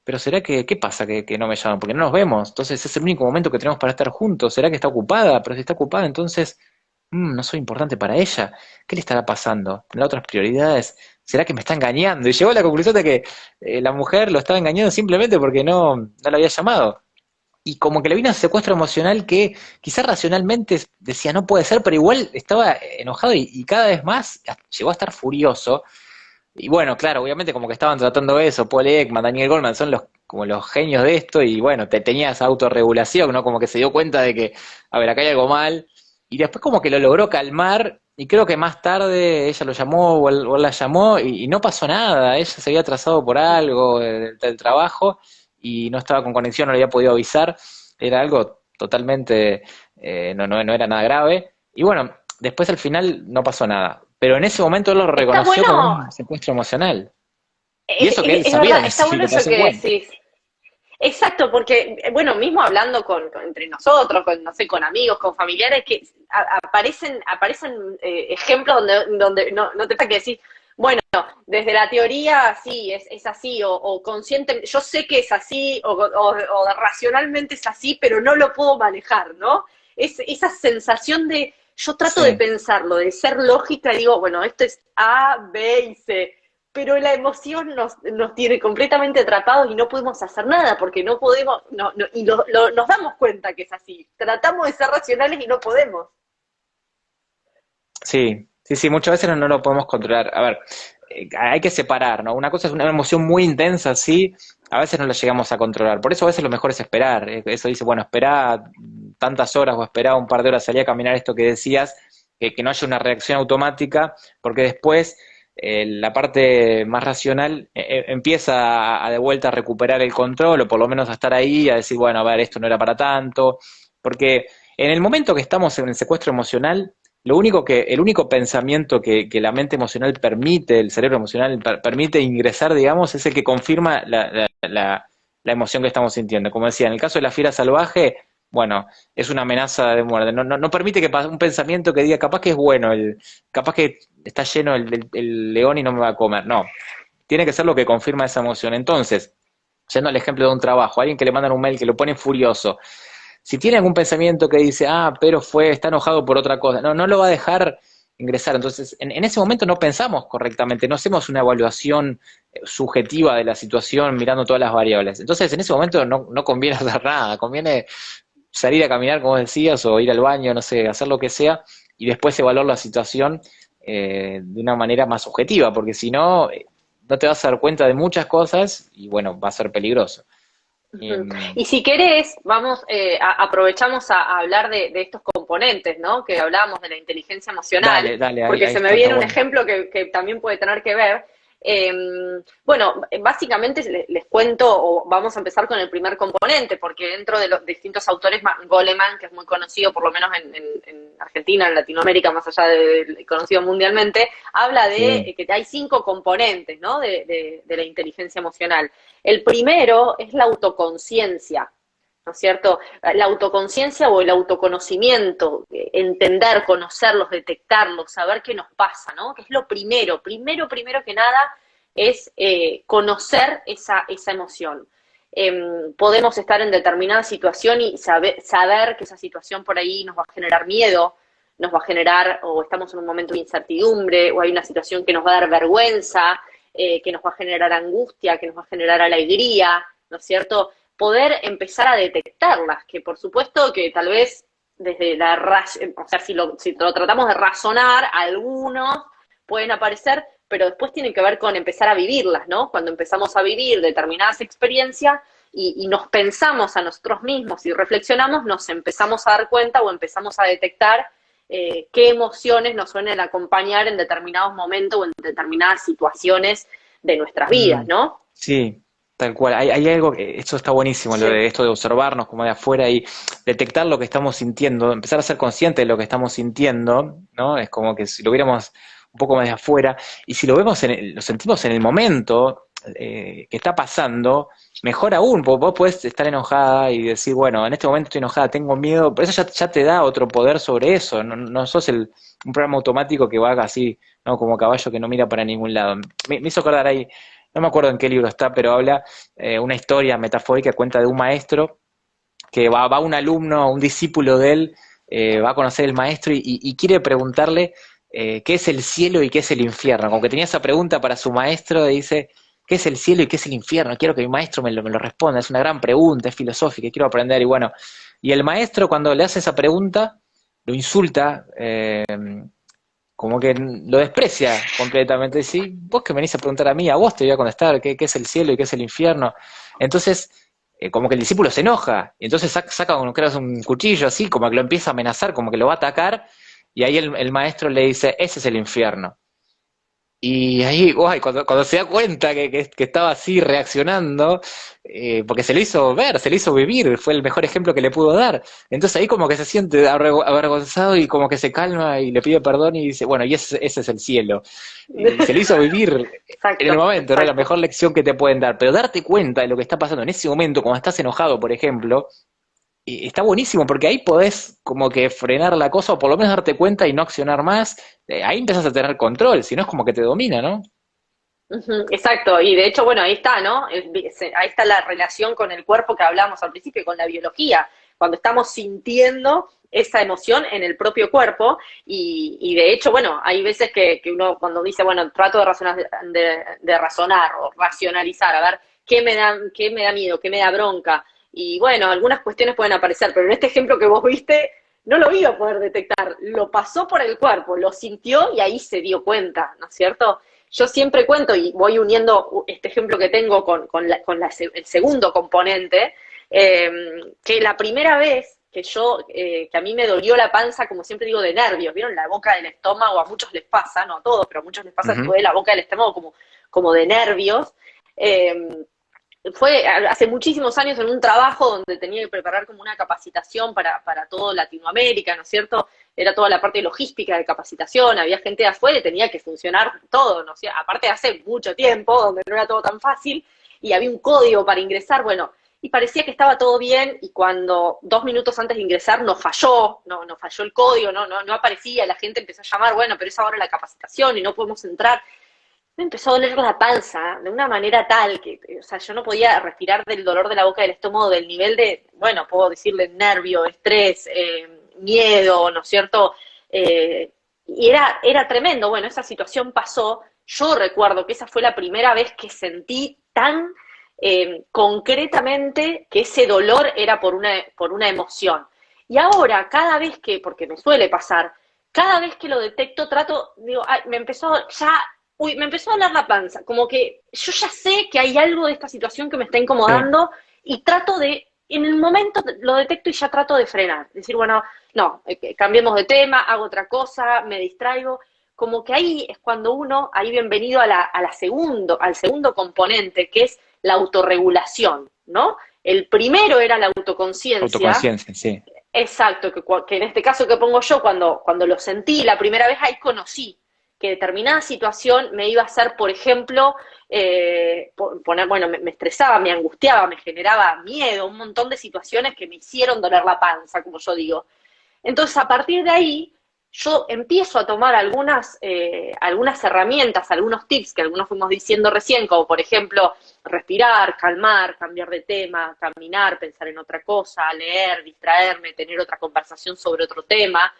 pero ¿será qué pasa que no me llaman? Porque no nos vemos, entonces es el único momento que tenemos para estar juntos, ¿será que está ocupada? Pero si está ocupada, entonces no soy importante para ella, ¿qué le estará pasando? ¿Tendrá otras prioridades? ¿Será que me está engañando? Y llegó a la conclusión de que la mujer lo estaba engañando simplemente porque no la había llamado y como que le vino un secuestro emocional que quizás racionalmente decía no puede ser, pero igual estaba enojado y cada vez más llegó a estar furioso. Y bueno, claro, obviamente como que estaban tratando eso, Paul Ekman, Daniel Goleman son como los genios de esto y bueno, tenía esa autorregulación, ¿no? Como que se dio cuenta de que, a ver, acá hay algo mal y después como que lo logró calmar y creo que más tarde ella lo llamó o él la llamó y no pasó nada, ella se había atrasado por algo del trabajo y no estaba con conexión, no le había podido avisar, era algo totalmente, no era nada grave y bueno, después al final no pasó nada. Pero en ese momento él lo Está reconoció como bueno, un secuestro emocional. Y eso que él es sabía verdad, la está bueno eso significación que buena. decís. Exacto, porque, bueno, mismo hablando entre nosotros, no sé, con amigos, con familiares, que aparecen ejemplos donde no te pasa que decir, bueno, desde la teoría sí, es así, o consciente, yo sé que es así, o racionalmente es así, pero no lo puedo manejar, ¿no? Esa sensación de, yo trato de Sí, pensarlo, de ser lógica, y digo, bueno, esto es A, B y C, pero la emoción nos tiene completamente atrapados y no podemos hacer nada porque no podemos, y nos damos cuenta que es así. Tratamos de ser racionales y no podemos. sí, sí, sí, muchas veces no lo podemos controlar. A ver, hay que separar, ¿no? Una cosa es una emoción muy intensa, sí, a veces no la llegamos a controlar. Por eso a veces lo mejor es esperar. Eso dice, bueno, espera tantas horas o espera un par de horas, salí a caminar esto que decías, que no haya una reacción automática, porque después la parte más racional empieza a de vuelta a recuperar el control, o por lo menos a estar ahí, a decir, bueno, a ver, esto no era para tanto, porque en el momento que estamos en el secuestro emocional, el único pensamiento que la mente emocional permite, el cerebro emocional permite ingresar, digamos, es el que confirma la emoción que estamos sintiendo. Como decía, en el caso de la fiera salvaje, bueno, es una amenaza de muerte. No permite que pase un pensamiento que diga, capaz que es bueno, capaz que está lleno el león y no me va a comer. No, tiene que ser lo que confirma esa emoción. Entonces, yendo al ejemplo de un trabajo, alguien que le mandan un mail que lo pone furioso, si tiene algún pensamiento que dice, pero está enojado por otra cosa, no lo va a dejar ingresar. Entonces, en ese momento no pensamos correctamente, no hacemos una evaluación subjetiva de la situación mirando todas las variables. Entonces, en ese momento no conviene hacer nada, conviene salir a caminar, como decías, o ir al baño, no sé, hacer lo que sea, y después evaluar la situación de una manera más subjetiva, porque si no, no te vas a dar cuenta de muchas cosas y bueno, va a ser peligroso. Ujú. Y si querés, vamos, aprovechamos a hablar de estos componentes, ¿no? Que hablábamos de la inteligencia emocional, Dale, ahí, porque ahí se me está viene un bueno. ejemplo que también puede tener que ver. Eh, bueno, básicamente les cuento, o vamos a empezar con el primer componente, porque dentro de los distintos autores, Goleman, que es muy conocido, por lo menos en Argentina, en Latinoamérica, más allá de conocido mundialmente, habla de Sí, que hay 5 componentes, ¿no? De la inteligencia emocional. El primero es la autoconciencia, ¿no es cierto? La autoconciencia o el autoconocimiento, entender, conocerlos, detectarlos, saber qué nos pasa, ¿no? Que es lo primero, primero que nada, es conocer esa emoción. Podemos estar en determinada situación y saber que esa situación por ahí nos va a generar miedo, nos va a generar, o estamos en un momento de incertidumbre, o hay una situación que nos va a dar vergüenza, que nos va a generar angustia, que nos va a generar alegría, ¿no es cierto? Poder empezar a detectarlas, que por supuesto que tal vez desde o sea, si lo tratamos de razonar, algunos pueden aparecer, pero después tienen que ver con empezar a vivirlas, ¿no? Cuando empezamos a vivir determinadas experiencias y nos pensamos a nosotros mismos y reflexionamos, nos empezamos a dar cuenta o empezamos a detectar qué emociones nos suelen acompañar en determinados momentos o en determinadas situaciones de nuestras vidas, mm, ¿no? sí, tal cual. Hay algo, esto está buenísimo, lo Sí. de esto de observarnos como de afuera y detectar lo que estamos sintiendo, empezar a ser consciente de lo que estamos sintiendo, ¿no? Es como que si lo viéramos un poco más de afuera, y si lo vemos lo sentimos en el momento que está pasando, mejor aún, porque vos podés estar enojada y decir, bueno, en este momento estoy enojada, tengo miedo, pero eso ya te da otro poder sobre eso, no sos un programa automático que va así, ¿no? Como caballo que no mira para ningún lado. Me hizo acordar ahí, no me acuerdo en qué libro está, pero habla una historia metafórica, cuenta de un maestro que va un alumno, un discípulo de él, va a conocer el maestro y quiere preguntarle qué es el cielo y qué es el infierno. Como que tenía esa pregunta para su maestro, y dice, ¿qué es el cielo y qué es el infierno? Quiero que mi maestro me lo responda, es una gran pregunta, es filosófica, quiero aprender. Y bueno, y el maestro cuando le hace esa pregunta, lo insulta, como que lo desprecia completamente. Sí, vos que me venís a preguntar a mí, a vos te voy a contestar qué es el cielo y qué es el infierno. Entonces, como que el discípulo se enoja, y entonces saca como que un cuchillo así, como que lo empieza a amenazar, como que lo va a atacar, y ahí el maestro le dice, ese es el infierno. Y ahí, guay, cuando se da cuenta que estaba así reaccionando, porque se lo hizo ver, se lo hizo vivir, fue el mejor ejemplo que le pudo dar. Entonces ahí como que se siente avergonzado y como que se calma y le pide perdón y dice, bueno, y ese es el cielo. Y se lo hizo vivir en el Exacto, momento, ¿no? La exacto. mejor lección que te pueden dar. Pero darte cuenta de lo que está pasando en ese momento, cuando estás enojado, por ejemplo, y está buenísimo porque ahí podés como que frenar la cosa o por lo menos darte cuenta y no accionar más. Ahí empezás a tener control, si no es como que te domina, ¿no? Ujú, exacto, y de hecho, bueno, ahí está, ¿no? Ahí está la relación con el cuerpo que hablamos al principio, con la biología, cuando estamos sintiendo esa emoción en el propio cuerpo, y de hecho, bueno, hay veces que uno cuando dice, bueno, trato de razonar o racionalizar, a ver, qué me da miedo, qué me da bronca, y bueno, algunas cuestiones pueden aparecer, pero en este ejemplo que vos viste, no lo iba a poder detectar, lo pasó por el cuerpo, lo sintió y ahí se dio cuenta, ¿no es cierto? Yo siempre cuento, y voy uniendo este ejemplo que tengo con el segundo componente, que la primera vez que que a mí me dolió la panza, como siempre digo, de nervios, ¿vieron? La boca del estómago, a muchos les pasa, no a todos, pero a muchos les pasa, Ujú. fue la boca del estómago como de nervios. Eh, Fue hace muchísimos años en un trabajo donde tenía que preparar como una capacitación para todo Latinoamérica, ¿no es cierto? Era toda la parte logística de capacitación, había gente de afuera y tenía que funcionar todo, ¿no? O sea, aparte hace mucho tiempo, donde no era todo tan fácil, y había un código para ingresar, bueno, y parecía que estaba todo bien, y cuando 2 minutos antes de ingresar nos falló, no falló el código, no aparecía, la gente empezó a llamar, bueno, pero es ahora la capacitación y no podemos entrar. Me empezó a doler la panza de una manera tal que, o sea, yo no podía respirar del dolor de la boca del estómago, del nivel de, bueno, puedo decirle nervio, estrés, miedo, ¿no es cierto? Y era tremendo. Bueno, esa situación pasó. Yo recuerdo que esa fue la primera vez que sentí tan concretamente que ese dolor era por una emoción. Y ahora, cada vez que, porque me suele pasar, cada vez que lo detecto, trato, digo, ay, me empezó a doler la panza, como que yo ya sé que hay algo de esta situación que me está Sí. incomodando y trato de, en el momento lo detecto y ya trato de frenar, decir, bueno, no, cambiemos de tema, hago otra cosa, me distraigo, como que ahí es cuando uno, ahí bienvenido al segundo componente, que es la autorregulación, ¿no? El primero era la autoconciencia, Autoconciencia, sí. exacto, que en este caso que pongo yo, cuando lo sentí la primera vez, ahí conocí que determinada situación me iba a hacer, por ejemplo, bueno, me estresaba, me angustiaba, me generaba miedo, un montón de situaciones que me hicieron doler la panza, como yo digo. Entonces, a partir de ahí, yo empiezo a tomar algunas herramientas, algunos tips que algunos fuimos diciendo recién, como por ejemplo, respirar, calmar, cambiar de tema, caminar, pensar en otra cosa, leer, distraerme, tener otra conversación sobre otro tema.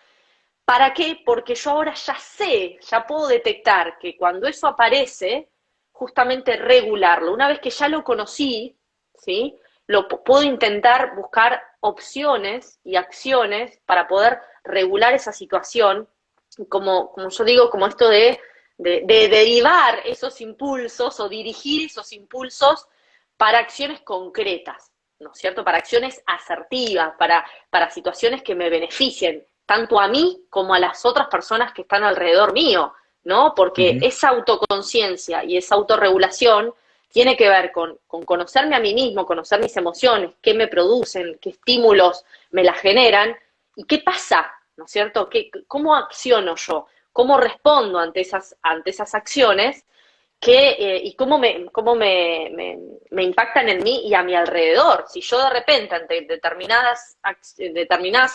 ¿Para qué? Porque yo ahora ya sé, ya puedo detectar que cuando eso aparece, justamente regularlo. Una vez que ya lo conocí, ¿sí? Puedo intentar buscar opciones y acciones para poder regular esa situación, como yo digo, como esto de derivar esos impulsos o dirigir esos impulsos para acciones concretas, ¿no es cierto? Para acciones asertivas, para situaciones que me beneficien, tanto a mí como a las otras personas que están alrededor mío, ¿no? Porque Ujú. esa autoconciencia y esa autorregulación tiene que ver con conocerme a mí mismo, conocer mis emociones, qué me producen, qué estímulos me las generan y qué pasa, ¿no es cierto? ¿Cómo acciono yo? ¿Cómo respondo ante esas acciones? Y cómo me impactan en mí y a mi alrededor. Si yo de repente ante determinadas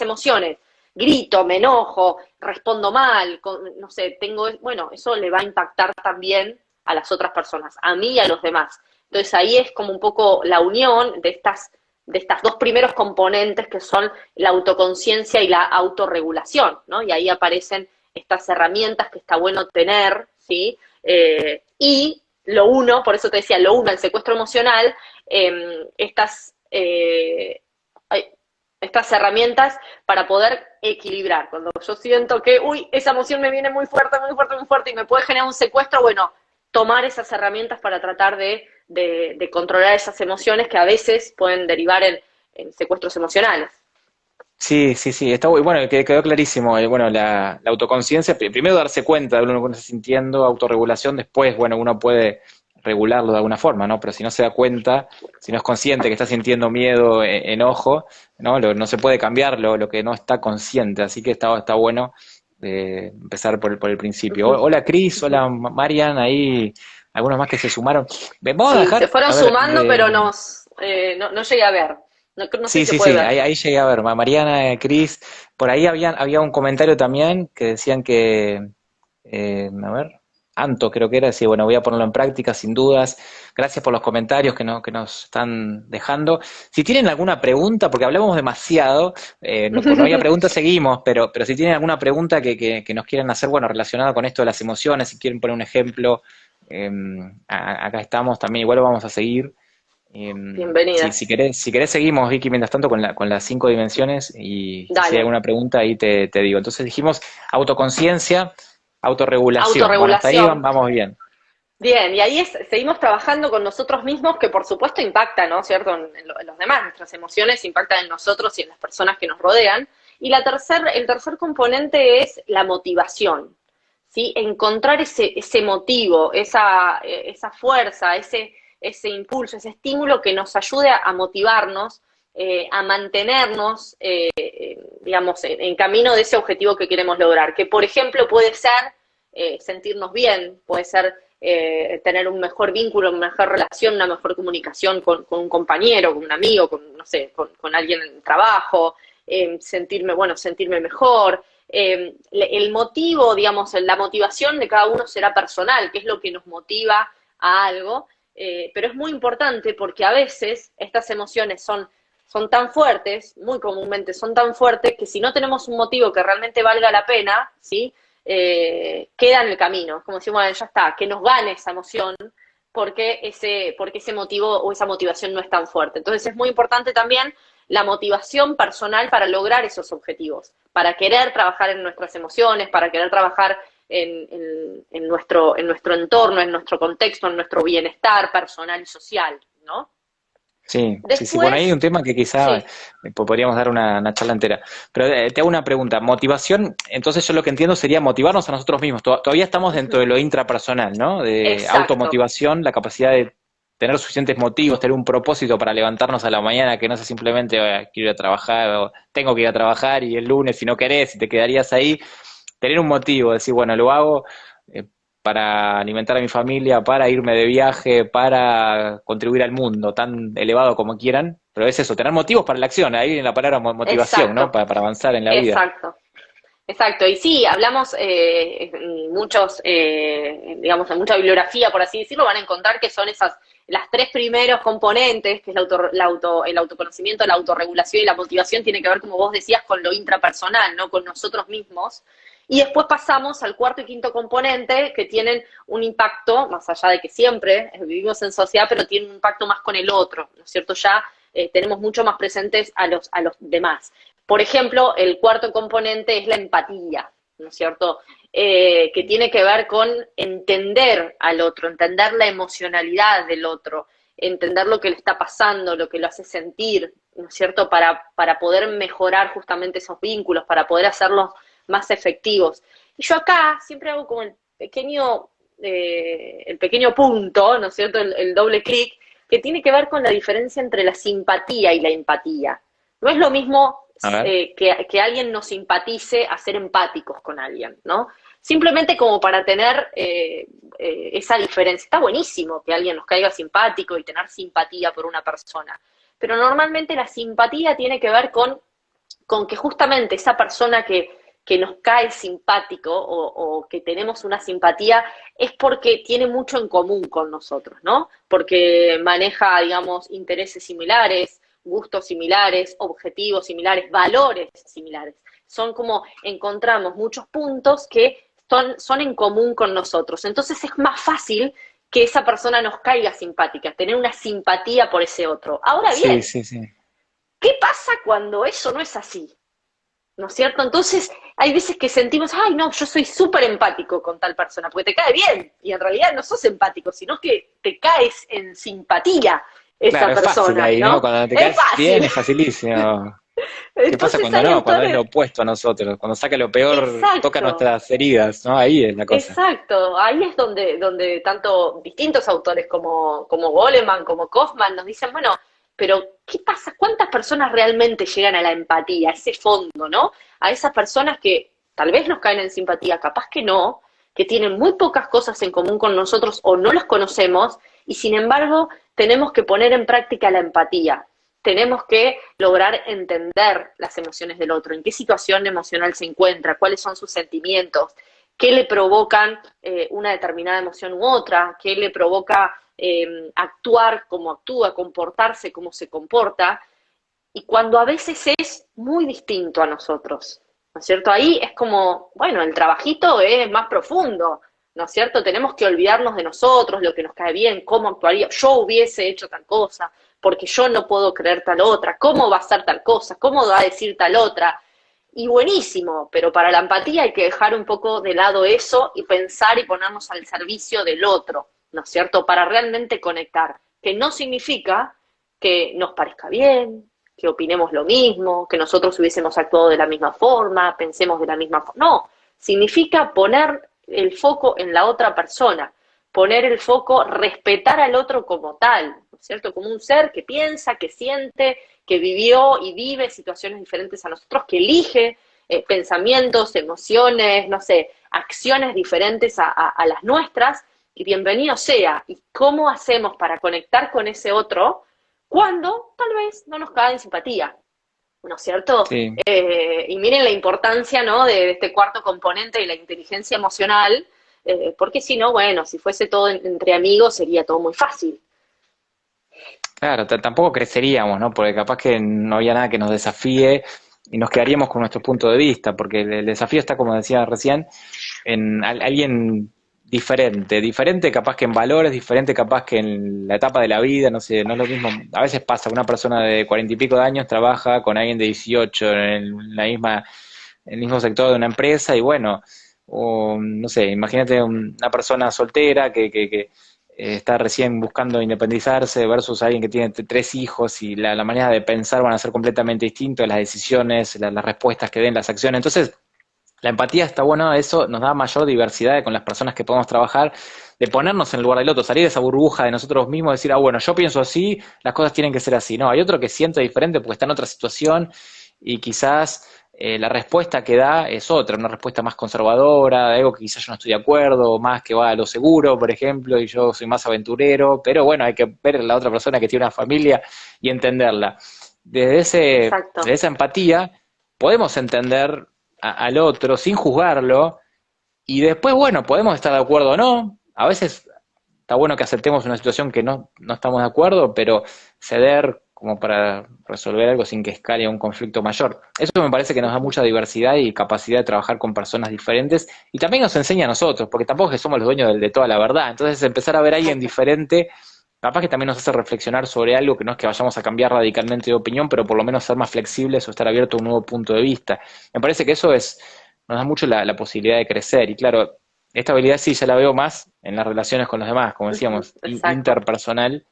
emociones grito, me enojo, respondo mal, no sé, bueno, eso le va a impactar también a las otras personas, a mí y a los demás. Entonces ahí es como un poco la unión de estas dos primeros componentes que son la autoconciencia y la autorregulación, ¿no? Y ahí aparecen estas herramientas que está bueno tener, ¿sí? Y lo uno, por eso te decía, lo uno, el secuestro emocional, estas herramientas para poder equilibrar. Cuando yo siento que, uy, esa emoción me viene muy fuerte, muy fuerte, muy fuerte y me puede generar un secuestro, bueno, tomar esas herramientas para tratar de controlar esas emociones que a veces pueden derivar en secuestros emocionales. Sí, sí, sí, está muy bueno, quedó clarísimo. Bueno, la autoconciencia, primero darse cuenta de lo que uno está sintiendo, autorregulación, después, bueno, uno puede regularlo de alguna forma, ¿no? Pero si no se da cuenta, si no es consciente que está sintiendo miedo, enojo, ¿no? No se puede cambiar lo que no está consciente, así que está bueno empezar por el Uh principio. -huh, Hola Cris, uh -huh. hola Marian, ahí algunos más que se sumaron. Vamos a Sí, se dejar, fueron a ver, sumando, pero no llegué a ver. No sé si sí, se sí, puede sí, ver. ahí llegué a ver, Mariana, Cris, por ahí había un comentario también que decían que, a ver, Anto creo que era, decía, bueno, voy a ponerlo en práctica sin dudas, gracias por los comentarios que nos están dejando. Si tienen alguna pregunta, porque hablamos demasiado, por no haya preguntas seguimos, pero si tienen alguna pregunta que nos quieren hacer, bueno, relacionada con esto de las emociones, si quieren poner un ejemplo, eh, acá estamos también, igual lo vamos a seguir. Si Bienvenidas. querés seguimos, Vicky, mientras tanto con las 5 dimensiones y si hay Dale. alguna pregunta ahí te digo. Entonces dijimos autoconciencia, autorregulación. Bueno, hasta ahí Autorregulación. vamos bien. Bien, y ahí seguimos trabajando con nosotros mismos, que por supuesto impacta, ¿no? ¿Cierto? En los demás, nuestras emociones impactan en nosotros y en las personas que nos rodean. Y el tercer componente es la motivación, ¿sí? Encontrar ese motivo, esa fuerza, ese impulso, ese estímulo que nos ayude a motivarnos, a mantenernos, digamos, en camino de ese objetivo que queremos lograr. Que, por ejemplo, puede ser sentirnos bien, puede ser tener un mejor vínculo, una mejor relación, una mejor comunicación con un compañero, con un amigo, con, no sé, con alguien en el trabajo, sentirme mejor. El motivo, digamos, la motivación de cada uno será personal, que es lo que nos motiva a algo, pero es muy importante porque a veces estas emociones son tan fuertes, muy comúnmente son tan fuertes, que si no tenemos un motivo que realmente valga la pena, ¿sí? Queda en el camino. Como decimos, bueno, ya está, que nos gane esa emoción, porque ese motivo o esa motivación no es tan fuerte. Entonces es muy importante también la motivación personal para lograr esos objetivos, para querer trabajar en nuestras emociones, para querer trabajar en nuestro entorno, en nuestro contexto, en nuestro bienestar personal y social, ¿no? Sí, sí, sí. Bueno, ahí hay un Después, tema que quizá sí, podríamos dar una charla entera. Pero te hago una pregunta. Motivación, entonces yo lo que entiendo sería motivarnos a nosotros mismos. Todavía estamos dentro de lo intrapersonal, ¿no? De exacto, automotivación, la capacidad de tener suficientes motivos, tener un propósito para levantarnos a la mañana, que no sea simplemente quiero ir a trabajar o tengo que ir a trabajar y el lunes si no querés, si te quedarías ahí. Tener un motivo, decir, bueno, lo hago eh, para alimentar a mi familia, para irme de viaje, para contribuir al mundo, tan elevado como quieran, pero es eso, tener motivos para la acción, ahí en la palabra motivación, ¿no? exacto, Para avanzar en la vida. exacto. Exacto, y sí, hablamos digamos, en mucha bibliografía, por así decirlo, van a encontrar que son las tres primeros componentes, que es el autoconocimiento, la autorregulación y la motivación, tiene que ver, como vos decías, con lo intrapersonal, ¿no? Con nosotros mismos. Y después pasamos al cuarto y quinto componente, que tienen un impacto, más allá de que siempre vivimos en sociedad, pero tienen un impacto más con el otro, ¿no es cierto? Ya tenemos mucho más presentes a los demás. Por ejemplo, el cuarto componente es la empatía, ¿no es cierto? Que tiene que ver con entender al otro, entender la emocionalidad del otro, entender lo que le está pasando, lo que lo hace sentir, ¿no es cierto? Para poder mejorar justamente esos vínculos, para poder hacerlos más efectivos. Y yo acá siempre hago como el pequeño punto, ¿no es cierto? El doble clic, que tiene que ver con la diferencia entre la simpatía y la empatía. No es lo mismo A ver. que alguien nos simpatice a ser empáticos con alguien, ¿no? Simplemente como para tener esa diferencia. Está buenísimo que alguien nos caiga simpático y tener simpatía por una persona, pero normalmente la simpatía tiene que ver con que justamente esa persona que nos cae simpático o que tenemos una simpatía es porque tiene mucho en común con nosotros, ¿no? Porque maneja, digamos, intereses similares, gustos similares, objetivos similares, valores similares. Son como encontramos muchos puntos que son en común con nosotros. Entonces es más fácil que esa persona nos caiga simpática, tener una simpatía por ese otro. Ahora Sí, bien, sí, sí. ¿qué pasa cuando eso no es así? ¿No es cierto? Entonces, hay veces que sentimos, ay, no, yo soy súper empático con tal persona, porque te cae bien, y en realidad no sos empático, sino que te caes en simpatía esa Claro, es fácil persona, ahí, ¿no? ¿no? Cuando te Es caes bien fácil. es facilísimo. ¿Qué pasa Entonces cuando hay no? Cuando es lo autores, opuesto a nosotros, cuando saca lo peor, toca exacto, nuestras heridas, ¿no? Ahí es la cosa. exacto, ahí es donde tanto distintos autores como Goleman, como Kaufman nos dicen, bueno, pero ¿qué pasa? ¿Cuántas personas realmente llegan a la empatía, a ese fondo, ¿no? A esas personas que tal vez nos caen en simpatía, capaz que no, que tienen muy pocas cosas en común con nosotros o no los conocemos y sin embargo tenemos que poner en práctica la empatía. Tenemos que lograr entender las emociones del otro, en qué situación emocional se encuentra, cuáles son sus sentimientos, qué le provocan una determinada emoción u otra, qué le provoca actuar como actúa, comportarse como se comporta, y cuando a veces es muy distinto a nosotros, ¿no es cierto? Ahí es como, bueno, el trabajito es más profundo, ¿no es cierto? Tenemos que olvidarnos de nosotros, lo que nos cae bien, cómo actuaría, yo hubiese hecho tal cosa, porque yo no puedo creer tal otra, cómo va a ser tal cosa, cómo va a decir tal otra, y buenísimo, pero para la empatía hay que dejar un poco de lado eso y pensar y ponernos al servicio del otro, ¿no es cierto? Para realmente conectar, que no significa que nos parezca bien, que opinemos lo mismo, que nosotros hubiésemos actuado de la misma forma, pensemos de la misma forma. No, significa poner el foco en la otra persona, poner el foco, respetar al otro como tal, ¿no es cierto? Como un ser que piensa, que siente, que vivió y vive situaciones diferentes a nosotros, que elige pensamientos, emociones, no sé, acciones diferentes a las nuestras, y bienvenido sea. ¿Y cómo hacemos para conectar con ese otro cuando tal vez no nos cae en simpatía? ¿No es cierto? Sí. Y miren la importancia, ¿no?, de este cuarto componente de la inteligencia emocional, porque si no, bueno, si fuese todo entre amigos sería todo muy fácil. Claro, tampoco creceríamos, ¿no? Porque capaz que no había nada que nos desafíe y nos quedaríamos con nuestro punto de vista, porque el desafío está, como decía recién, en alguien diferente, diferente capaz que en valores, diferente capaz que en la etapa de la vida, no sé, no es lo mismo. A veces pasa, una persona de 40 y pico de años trabaja con alguien de 18 en la misma, en el mismo sector de una empresa y bueno, o no sé, imagínate una persona soltera que está recién buscando independizarse versus alguien que tiene tres hijos y la manera de pensar van a ser completamente distintas, las decisiones, las respuestas que den, las acciones. Entonces, la empatía está buena, eso nos da mayor diversidad con las personas que podemos trabajar, de ponernos en el lugar del otro, salir de esa burbuja de nosotros mismos, decir, ah, bueno, yo pienso así, las cosas tienen que ser así. No, hay otro que siente diferente porque está en otra situación y quizás la respuesta que da es otra, una respuesta más conservadora, de algo que quizás yo no estoy de acuerdo, más que va a lo seguro, por ejemplo, y yo soy más aventurero, pero bueno, hay que ver a la otra persona que tiene una familia y entenderla. Desde Exacto. desde esa empatía podemos entender al otro sin juzgarlo y después, bueno, podemos estar de acuerdo o no. A veces está bueno que aceptemos una situación que no estamos de acuerdo, pero ceder como para resolver algo sin que escale a un conflicto mayor. Eso me parece que nos da mucha diversidad y capacidad de trabajar con personas diferentes y también nos enseña a nosotros, porque tampoco es que somos los dueños de toda la verdad. Entonces empezar a ver a alguien Exacto. diferente, capaz que también nos hace reflexionar sobre algo que no es que vayamos a cambiar radicalmente de opinión, pero por lo menos ser más flexibles o estar abierto a un nuevo punto de vista. Me parece que eso nos da mucho la posibilidad de crecer. Y claro, esta habilidad sí ya la veo más en las relaciones con los demás, como decíamos, Exacto. interpersonal,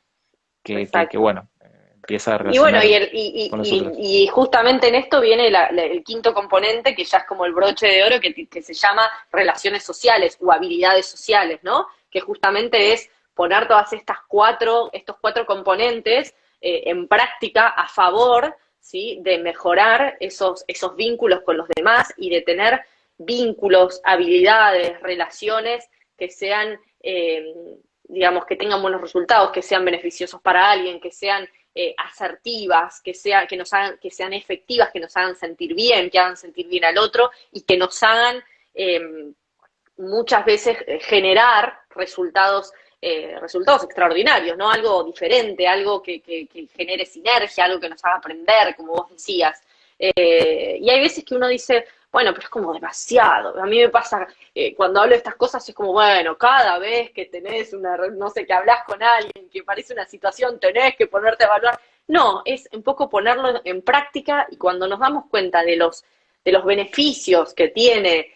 que Exacto. bueno, empieza a Y bueno, relacionar con los otros. y justamente en esto viene el quinto componente, que ya es como el broche de oro, que se llama relaciones sociales o habilidades sociales, ¿no? Que justamente es poner todas estos cuatro componentes en práctica a favor, ¿sí?, de mejorar esos vínculos con los demás y de tener vínculos, habilidades, relaciones que sean, digamos, que tengan buenos resultados, que sean beneficiosos para alguien, que sean asertivas, que sean efectivas, que nos hagan sentir bien, que hagan sentir bien al otro y que nos hagan muchas veces generar resultados extraordinarios, ¿no? Algo diferente, algo que genere sinergia, algo que nos haga aprender, como vos decías. Y hay veces que uno dice, bueno, pero es como demasiado. A mí me pasa, cuando hablo de estas cosas, es como, bueno, cada vez que tenés no sé, que hablas con alguien, que parece una situación, tenés que ponerte a evaluar. No, es un poco ponerlo en práctica y cuando nos damos cuenta de los beneficios que tiene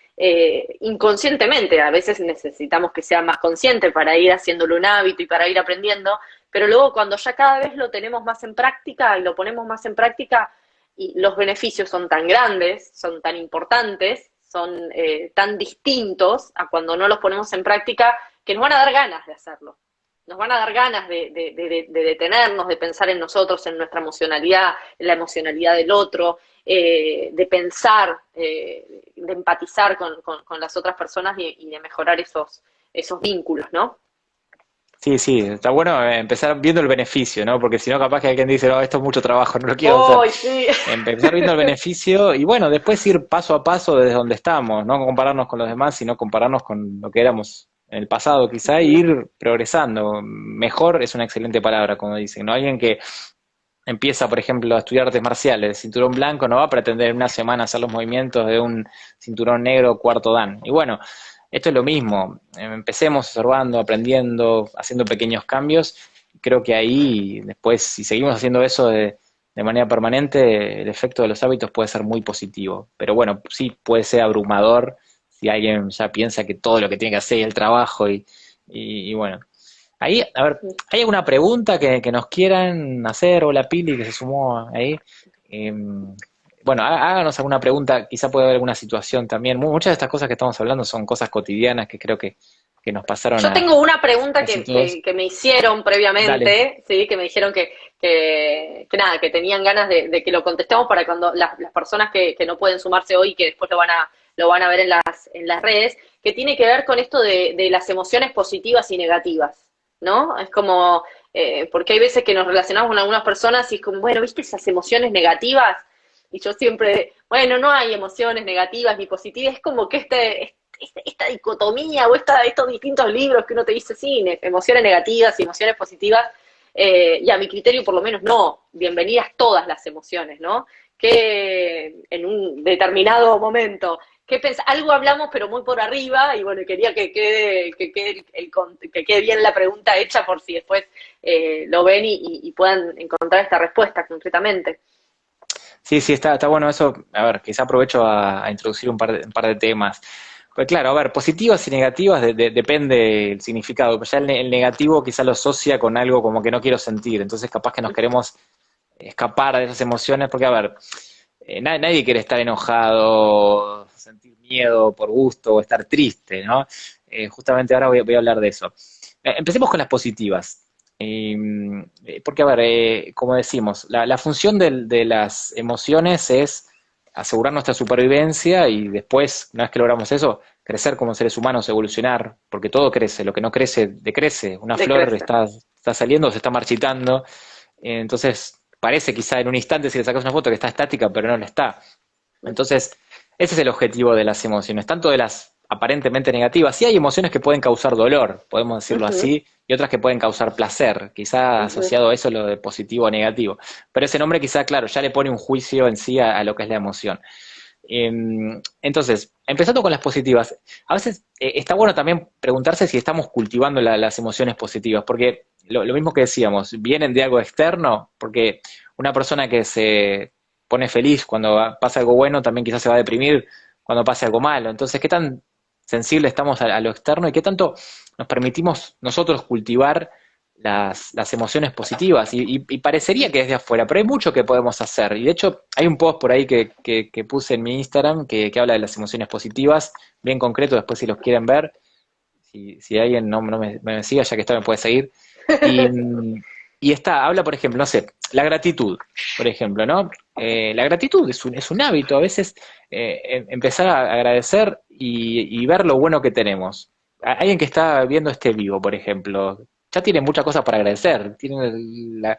inconscientemente, a veces necesitamos que sea más consciente para ir haciéndolo un hábito y para ir aprendiendo, pero luego cuando ya cada vez lo tenemos más en práctica y lo ponemos más en práctica, y los beneficios son tan grandes, son tan importantes, son tan distintos a cuando no los ponemos en práctica, que nos van a dar ganas de hacerlo. Nos van a dar ganas de detenernos, de pensar en nosotros, en nuestra emocionalidad, en la emocionalidad del otro, de pensar, de empatizar con las otras personas y de mejorar esos vínculos, ¿no? Sí, sí, está bueno empezar viendo el beneficio, ¿no? Porque si no, capaz que alguien dice, no, esto es mucho trabajo, no lo quiero hacer. ¡Oh, sí! Empezar viendo el beneficio y bueno, después ir paso a paso desde donde estamos, no compararnos con los demás, sino compararnos con lo que éramos en el pasado, quizá, y ir progresando. Mejor es una excelente palabra, como dicen, ¿no? Alguien que empieza, por ejemplo, a estudiar artes marciales, cinturón blanco, no va a pretender en una semana hacer los movimientos de un cinturón negro cuarto dan. Y bueno, esto es lo mismo, empecemos observando, aprendiendo, haciendo pequeños cambios. Creo que ahí, después, si seguimos haciendo eso de manera permanente, el efecto de los hábitos puede ser muy positivo. Pero bueno, sí puede ser abrumador si alguien ya piensa que todo lo que tiene que hacer es el trabajo y bueno. Ahí, a ver, ¿hay alguna pregunta que nos quieran hacer? O la Pili que se sumó ahí. Eh, bueno, háganos alguna pregunta, quizá puede haber alguna situación también. Muchas de estas cosas que estamos hablando son cosas cotidianas que creo que nos pasaron Yo tengo una pregunta casi todos. que me hicieron Dale. previamente, ¿sí? Que me dijeron que nada, que tenían ganas de que lo contestemos para cuando las personas que no pueden sumarse hoy, que después lo van a ver en las redes, que tiene que ver con esto de las emociones positivas y negativas, ¿no? Es como, porque hay veces que nos relacionamos con algunas personas y es como, bueno, ¿viste esas emociones negativas? Y yo siempre, bueno, no hay emociones negativas ni positivas, es como que esta dicotomía o estos distintos libros que uno te dice, sí, emociones negativas y emociones positivas, y a mi criterio por lo menos no, bienvenidas todas las emociones, ¿no? Que en un determinado momento, algo hablamos pero muy por arriba, y bueno, quería que quede bien la pregunta hecha por si después lo ven y puedan encontrar esta respuesta concretamente. Sí, sí, está bueno eso. A ver, quizá aprovecho a introducir un par de temas. Pues claro, a ver, positivas y negativas depende el significado. Pero ya el negativo quizá lo asocia con algo como que no quiero sentir. Entonces capaz que nos queremos escapar de esas emociones, porque a ver, nadie quiere estar enojado, sentir miedo por gusto o estar triste, ¿no? Justamente ahora voy a hablar de eso. Empecemos con las positivas. Porque, a ver, como decimos, la función de las emociones es asegurar nuestra supervivencia y después, una vez que logramos eso, crecer como seres humanos, evolucionar, porque todo crece, lo que no crece, decrece. Una flor Decrece. está saliendo, se está marchitando, entonces parece quizá en un instante si le sacas una foto que está estática, pero no lo está. Entonces, ese es el objetivo de las emociones, tanto de las aparentemente negativas. Sí hay emociones que pueden causar dolor, podemos decirlo Ujú, así, y otras que pueden causar placer, quizá ujú. asociado a eso lo de positivo o negativo. Pero ese nombre quizá, claro, ya le pone un juicio en sí a lo que es la emoción. Entonces, empezando con las positivas, a veces está bueno también preguntarse si estamos cultivando las emociones positivas, porque lo mismo que decíamos, vienen de algo externo, porque una persona que se pone feliz cuando pasa algo bueno, también quizás se va a deprimir cuando pasa algo malo. Entonces, ¿qué tan sensible estamos a lo externo y qué tanto nos permitimos nosotros cultivar las emociones positivas? Y parecería que es de afuera, pero hay mucho que podemos hacer. Y de hecho, hay un post por ahí que puse en mi Instagram que habla de las emociones positivas, bien concreto, después si los quieren ver, si alguien no me siga, ya que está, me puede seguir. Y, y habla, por ejemplo, no sé, la gratitud, por ejemplo, ¿no? La gratitud es un hábito, a veces empezar a agradecer y ver lo bueno que tenemos. Alguien que está viendo este vivo, por ejemplo, ya tiene muchas cosas para agradecer, tiene la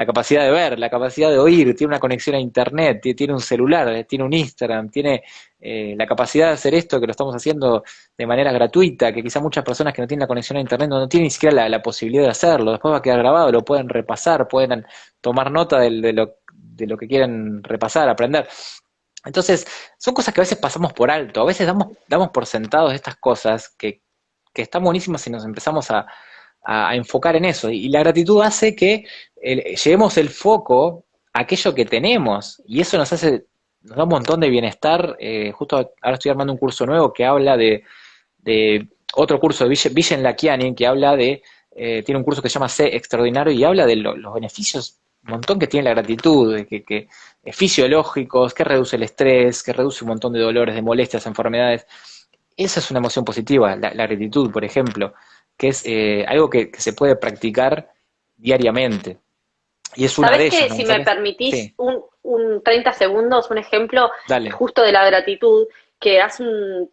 capacidad de ver, la capacidad de oír, tiene una conexión a internet, tiene un celular, tiene un Instagram, tiene la capacidad de hacer esto que lo estamos haciendo de manera gratuita, que quizá muchas personas que no tienen la conexión a internet no tienen ni siquiera la posibilidad de hacerlo. Después va a quedar grabado, lo pueden repasar, pueden tomar nota de lo que quieren repasar, aprender. Entonces, son cosas que a veces pasamos por alto, a veces damos por sentados estas cosas que están buenísimas si nos empezamos a enfocar en eso. Y la gratitud hace que llevemos el foco a aquello que tenemos, y eso nos da un montón de bienestar. Justo ahora estoy armando un curso nuevo que habla de otro curso de Vishen Lakiani, que habla tiene un curso que se llama Sé Extraordinario y habla de los beneficios, un montón que tiene la gratitud, que fisiológicos, que reduce el estrés, que reduce un montón de dolores, de molestias, enfermedades. Esa es una emoción positiva, la gratitud, por ejemplo, que es algo que se puede practicar diariamente. Y es una de ¿Sabés ellas, que ¿no? si me permitís Sí, un 30 segundos, un ejemplo dale. justo de la gratitud, que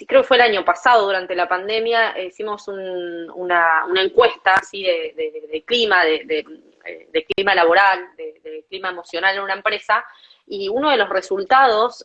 creo que fue el año pasado, durante la pandemia, hicimos una encuesta así de clima, de clima laboral, de clima emocional en una empresa, y uno de los resultados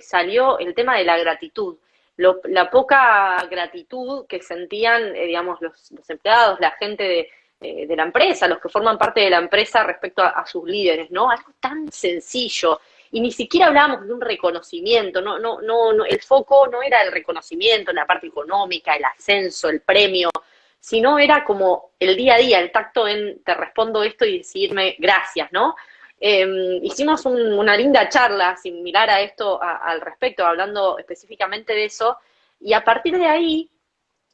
salió el tema de la gratitud. La poca gratitud que sentían, digamos, los empleados, la gente de la empresa, los que forman parte de la empresa respecto a sus líderes, ¿no? Algo tan sencillo. Y ni siquiera hablábamos de un reconocimiento, el foco no era el reconocimiento, la parte económica, el ascenso, el premio, sino era como el día a día, el tacto en te respondo esto y decirme gracias, ¿no? Hicimos una linda charla similar a esto al respecto, hablando específicamente de eso, y a partir de ahí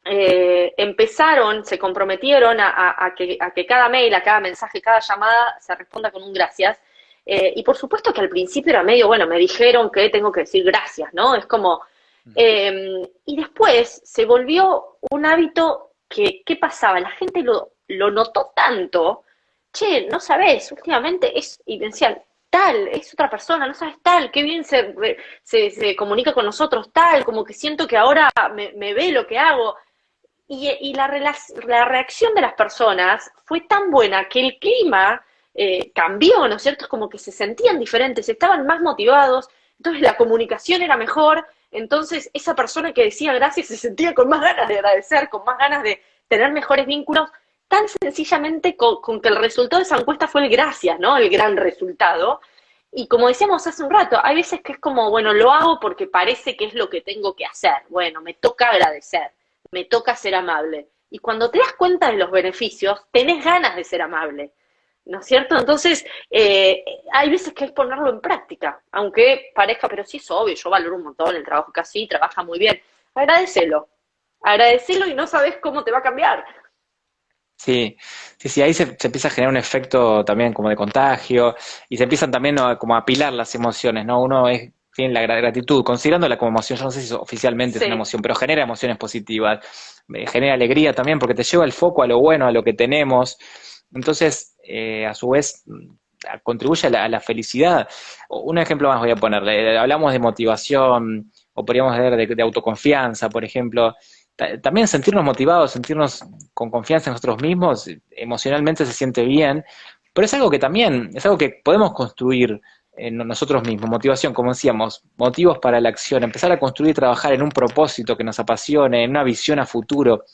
se comprometieron a que cada mail, a cada mensaje, cada llamada se responda con un gracias. Y por supuesto que al principio era medio, bueno, me dijeron que tengo que decir gracias, ¿no? Es como, y después se volvió un hábito que, ¿qué pasaba? La gente lo notó tanto, che, no sabés, últimamente es, y decían, tal, es otra persona, no sabes tal, qué bien se comunica con nosotros, tal, como que siento que ahora me ve lo que hago. Y la reacción de las personas fue tan buena que el clima cambió, ¿no es cierto? Es como que se sentían diferentes, estaban más motivados, entonces la comunicación era mejor, entonces esa persona que decía gracias se sentía con más ganas de agradecer, con más ganas de tener mejores vínculos, tan sencillamente con que el resultado de esa encuesta fue el gracias, ¿no? El gran resultado. Y como decíamos hace un rato, hay veces que es como, bueno, lo hago porque parece que es lo que tengo que hacer. Bueno, me toca agradecer, me toca ser amable. Y cuando te das cuenta de los beneficios, tenés ganas de ser amable, ¿no es cierto? Entonces, hay veces que es ponerlo en práctica, aunque parezca, pero sí es obvio, yo valoro un montón el trabajo que así, trabaja muy bien. Agradecelo y no sabes cómo te va a cambiar. Sí, sí, sí, ahí se empieza a generar un efecto también como de contagio y se empiezan también, ¿no?, como a apilar las emociones, ¿no? Tiene la gratitud, considerándola como emoción, yo no sé si oficialmente es una Sí, emoción, pero genera emociones positivas, genera alegría también porque te lleva el foco a lo bueno, a lo que tenemos, entonces, a su vez, contribuye a la felicidad. Un ejemplo más voy a poner, hablamos de motivación, o podríamos ver de autoconfianza, por ejemplo, también sentirnos motivados, sentirnos con confianza en nosotros mismos, emocionalmente se siente bien, pero es algo que también, es algo que podemos construir en nosotros mismos, motivación, como decíamos, motivos para la acción, empezar a construir y trabajar en un propósito que nos apasione, en una visión a futuro,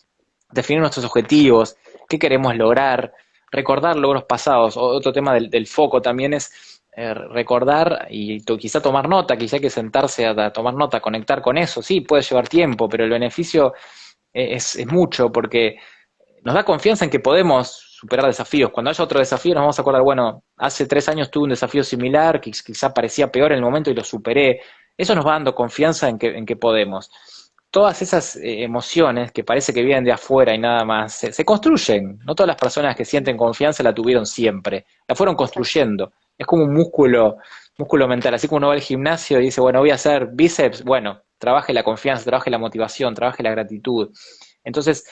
definir nuestros objetivos, qué queremos lograr, recordar logros pasados. Otro tema del foco también es recordar y quizá tomar nota, quizá hay que sentarse a tomar nota, conectar con eso. Sí, puede llevar tiempo, pero el beneficio es mucho porque nos da confianza en que podemos superar desafíos. Cuando haya otro desafío nos vamos a acordar, bueno, hace 3 años tuve un desafío similar, que quizá parecía peor en el momento y lo superé. Eso nos va dando confianza en que podemos. Todas esas emociones que parece que vienen de afuera y nada más, se construyen. No todas las personas que sienten confianza la tuvieron siempre, la fueron exacto. construyendo. Es como un músculo mental. Así como uno va al gimnasio y dice, bueno, voy a hacer bíceps, bueno, trabaje la confianza, trabaje la motivación, trabaje la gratitud. Entonces,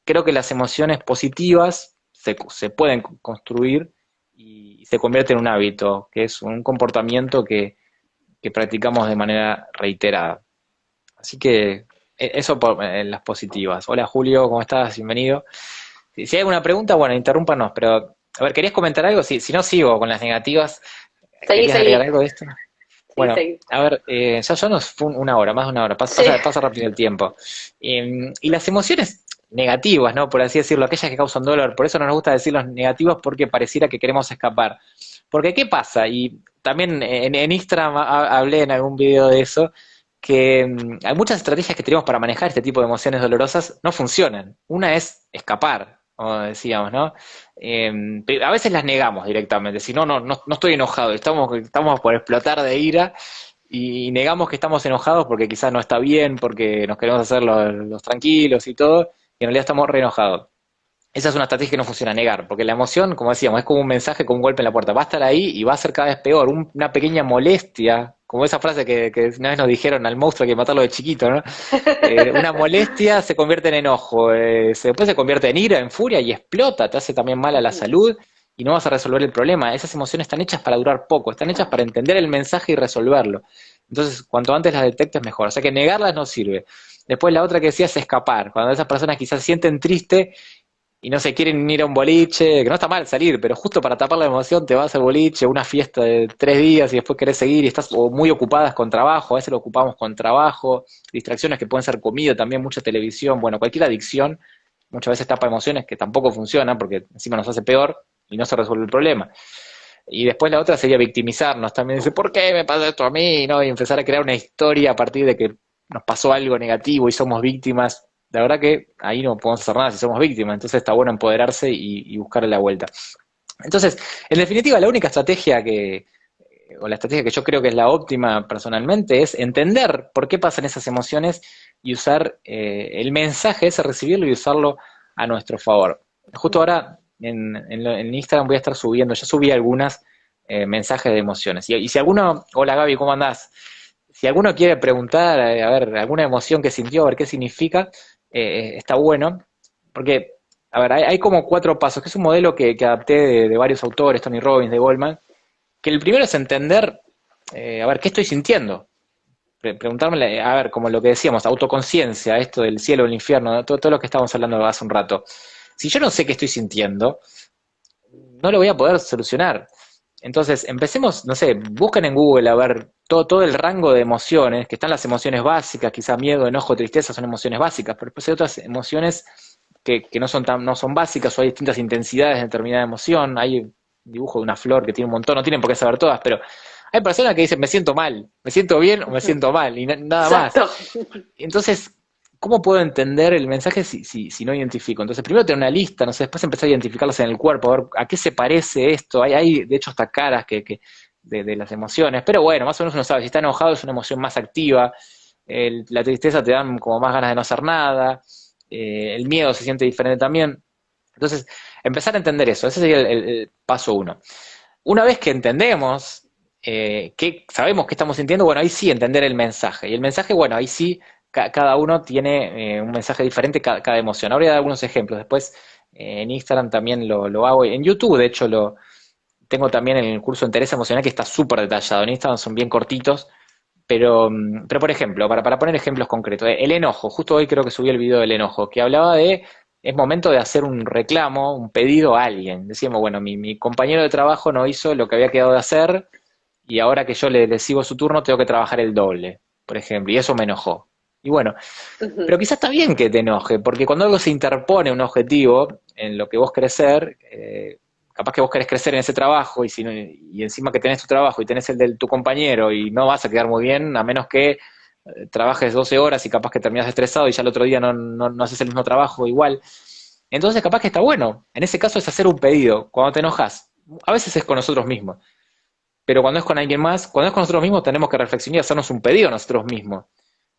creo que las emociones positivas se pueden construir y se convierten en un hábito, que es un comportamiento que practicamos de manera reiterada. Así que eso por las positivas. Hola Julio, ¿cómo estás? Bienvenido. Si hay alguna pregunta, bueno, interrúmpanos, pero a ver, ¿querías comentar algo? Si no, sigo con las negativas. Seguí, ¿Querías agregar seguí, algo de esto? sí, Bueno, seguí. a ver, ya nos fue una hora, más de una hora, Sí, pasa rápido el tiempo. Y las emociones negativas, ¿no? Por así decirlo, aquellas que causan dolor, por eso no nos gusta decir los negativos porque pareciera que queremos escapar. Porque ¿qué pasa? Y también en Instagram hablé en algún video de eso, que hay muchas estrategias que tenemos para manejar este tipo de emociones dolorosas no funcionan. Una es escapar, como decíamos, ¿no? A veces las negamos directamente, si no, no estoy enojado, estamos por explotar de ira y negamos que estamos enojados porque quizás no está bien, porque nos queremos hacer los tranquilos y todo, y en realidad estamos re enojados. Esa es una estrategia que no funciona, negar, porque la emoción, como decíamos, es como un mensaje, como un golpe en la puerta. Va a estar ahí y va a ser cada vez peor. Una pequeña molestia, como esa frase que una vez nos dijeron al monstruo hay que matarlo de chiquito, ¿no? Una molestia se convierte en enojo, después se convierte en ira, en furia y explota, te hace también mal a la ujú, salud y no vas a resolver el problema. Esas emociones están hechas para durar poco, están hechas para entender el mensaje y resolverlo. Entonces, cuanto antes las detectes, mejor. O sea que negarlas no sirve. Después la otra que decía es escapar. Cuando esas personas quizás se sienten tristes y no se quieren ir a un boliche, que no está mal salir, pero justo para tapar la emoción te vas al boliche, una fiesta de 3 días y después querés seguir y estás o muy ocupadas con trabajo, a veces lo ocupamos con trabajo, distracciones que pueden ser comida también, mucha televisión, bueno, cualquier adicción muchas veces tapa emociones que tampoco funcionan porque encima nos hace peor y no se resuelve el problema. Y después la otra sería victimizarnos también, dice, ¿por qué me pasa esto a mí? ¿No? Y empezar a crear una historia a partir de que nos pasó algo negativo y somos víctimas. La verdad que ahí no podemos hacer nada si somos víctimas, entonces está bueno empoderarse y buscarle la vuelta. Entonces, en definitiva, la única estrategia que o la estrategia que yo creo que es la óptima personalmente, es entender por qué pasan esas emociones y usar el mensaje ese, recibirlo y usarlo a nuestro favor. Justo ahora en Instagram voy a estar subiendo, ya subí algunas mensajes de emociones. Y si alguno, hola Gaby, ¿cómo andás? Si alguno quiere preguntar, a ver, alguna emoción que sintió, a ver qué significa, está bueno, porque, a ver, hay como 4 pasos, que es un modelo que adapté de varios autores, Tony Robbins, de Goldman, que el primero es entender, a ver, ¿qué estoy sintiendo? Preguntarme, a ver, como lo que decíamos, autoconciencia, esto del cielo, el infierno, ¿no? Todo lo que estábamos hablando hace un rato. Si yo no sé qué estoy sintiendo, no lo voy a poder solucionar. Entonces, empecemos, no sé, busquen en Google a ver todo el rango de emociones, que están las emociones básicas, quizá miedo, enojo, tristeza son emociones básicas, pero después hay otras emociones que no son básicas, o hay distintas intensidades de determinada emoción. Hay un dibujo de una flor que tiene un montón, no tienen por qué saber todas, pero hay personas que dicen me siento mal, me siento bien o me siento mal, y nada más. Exacto. Entonces, ¿cómo puedo entender el mensaje si no identifico? Entonces, primero tener una lista, no sé, después empezar a identificarlos en el cuerpo, a ver a qué se parece esto. Hay de hecho, hasta caras de las emociones, pero bueno, más o menos uno sabe, si está enojado es una emoción más activa, la tristeza te dan como más ganas de no hacer nada, el miedo se siente diferente también. Entonces, empezar a entender eso, ese sería el paso uno. Una vez que entendemos, que sabemos qué estamos sintiendo, bueno, ahí sí entender el mensaje. Y el mensaje, bueno, ahí sí cada uno tiene un mensaje diferente, cada emoción. Ahora voy a dar algunos ejemplos. Después en Instagram también lo hago. En YouTube, de hecho, tengo también el curso de interés emocional que está súper detallado. En Instagram son bien cortitos. Pero por ejemplo, para poner ejemplos concretos, el enojo, justo hoy creo que subí el video del enojo, que hablaba de, es momento de hacer un reclamo, un pedido a alguien. Decíamos, bueno, mi compañero de trabajo no hizo lo que había quedado de hacer y ahora que yo le sigo su turno tengo que trabajar el doble, por ejemplo, y eso me enojó. Y bueno, pero quizás está bien que te enoje, porque cuando algo se interpone un objetivo en lo que vos querés ser, capaz que vos querés crecer en ese trabajo y encima que tenés tu trabajo y tenés el de tu compañero y no vas a quedar muy bien a menos que trabajes 12 horas y capaz que terminás estresado y ya el otro día no haces el mismo trabajo igual. Entonces capaz que está bueno. En ese caso es hacer un pedido. Cuando te enojas, a veces es con nosotros mismos, pero cuando es con alguien más, cuando es con nosotros mismos tenemos que reflexionar y hacernos un pedido a nosotros mismos,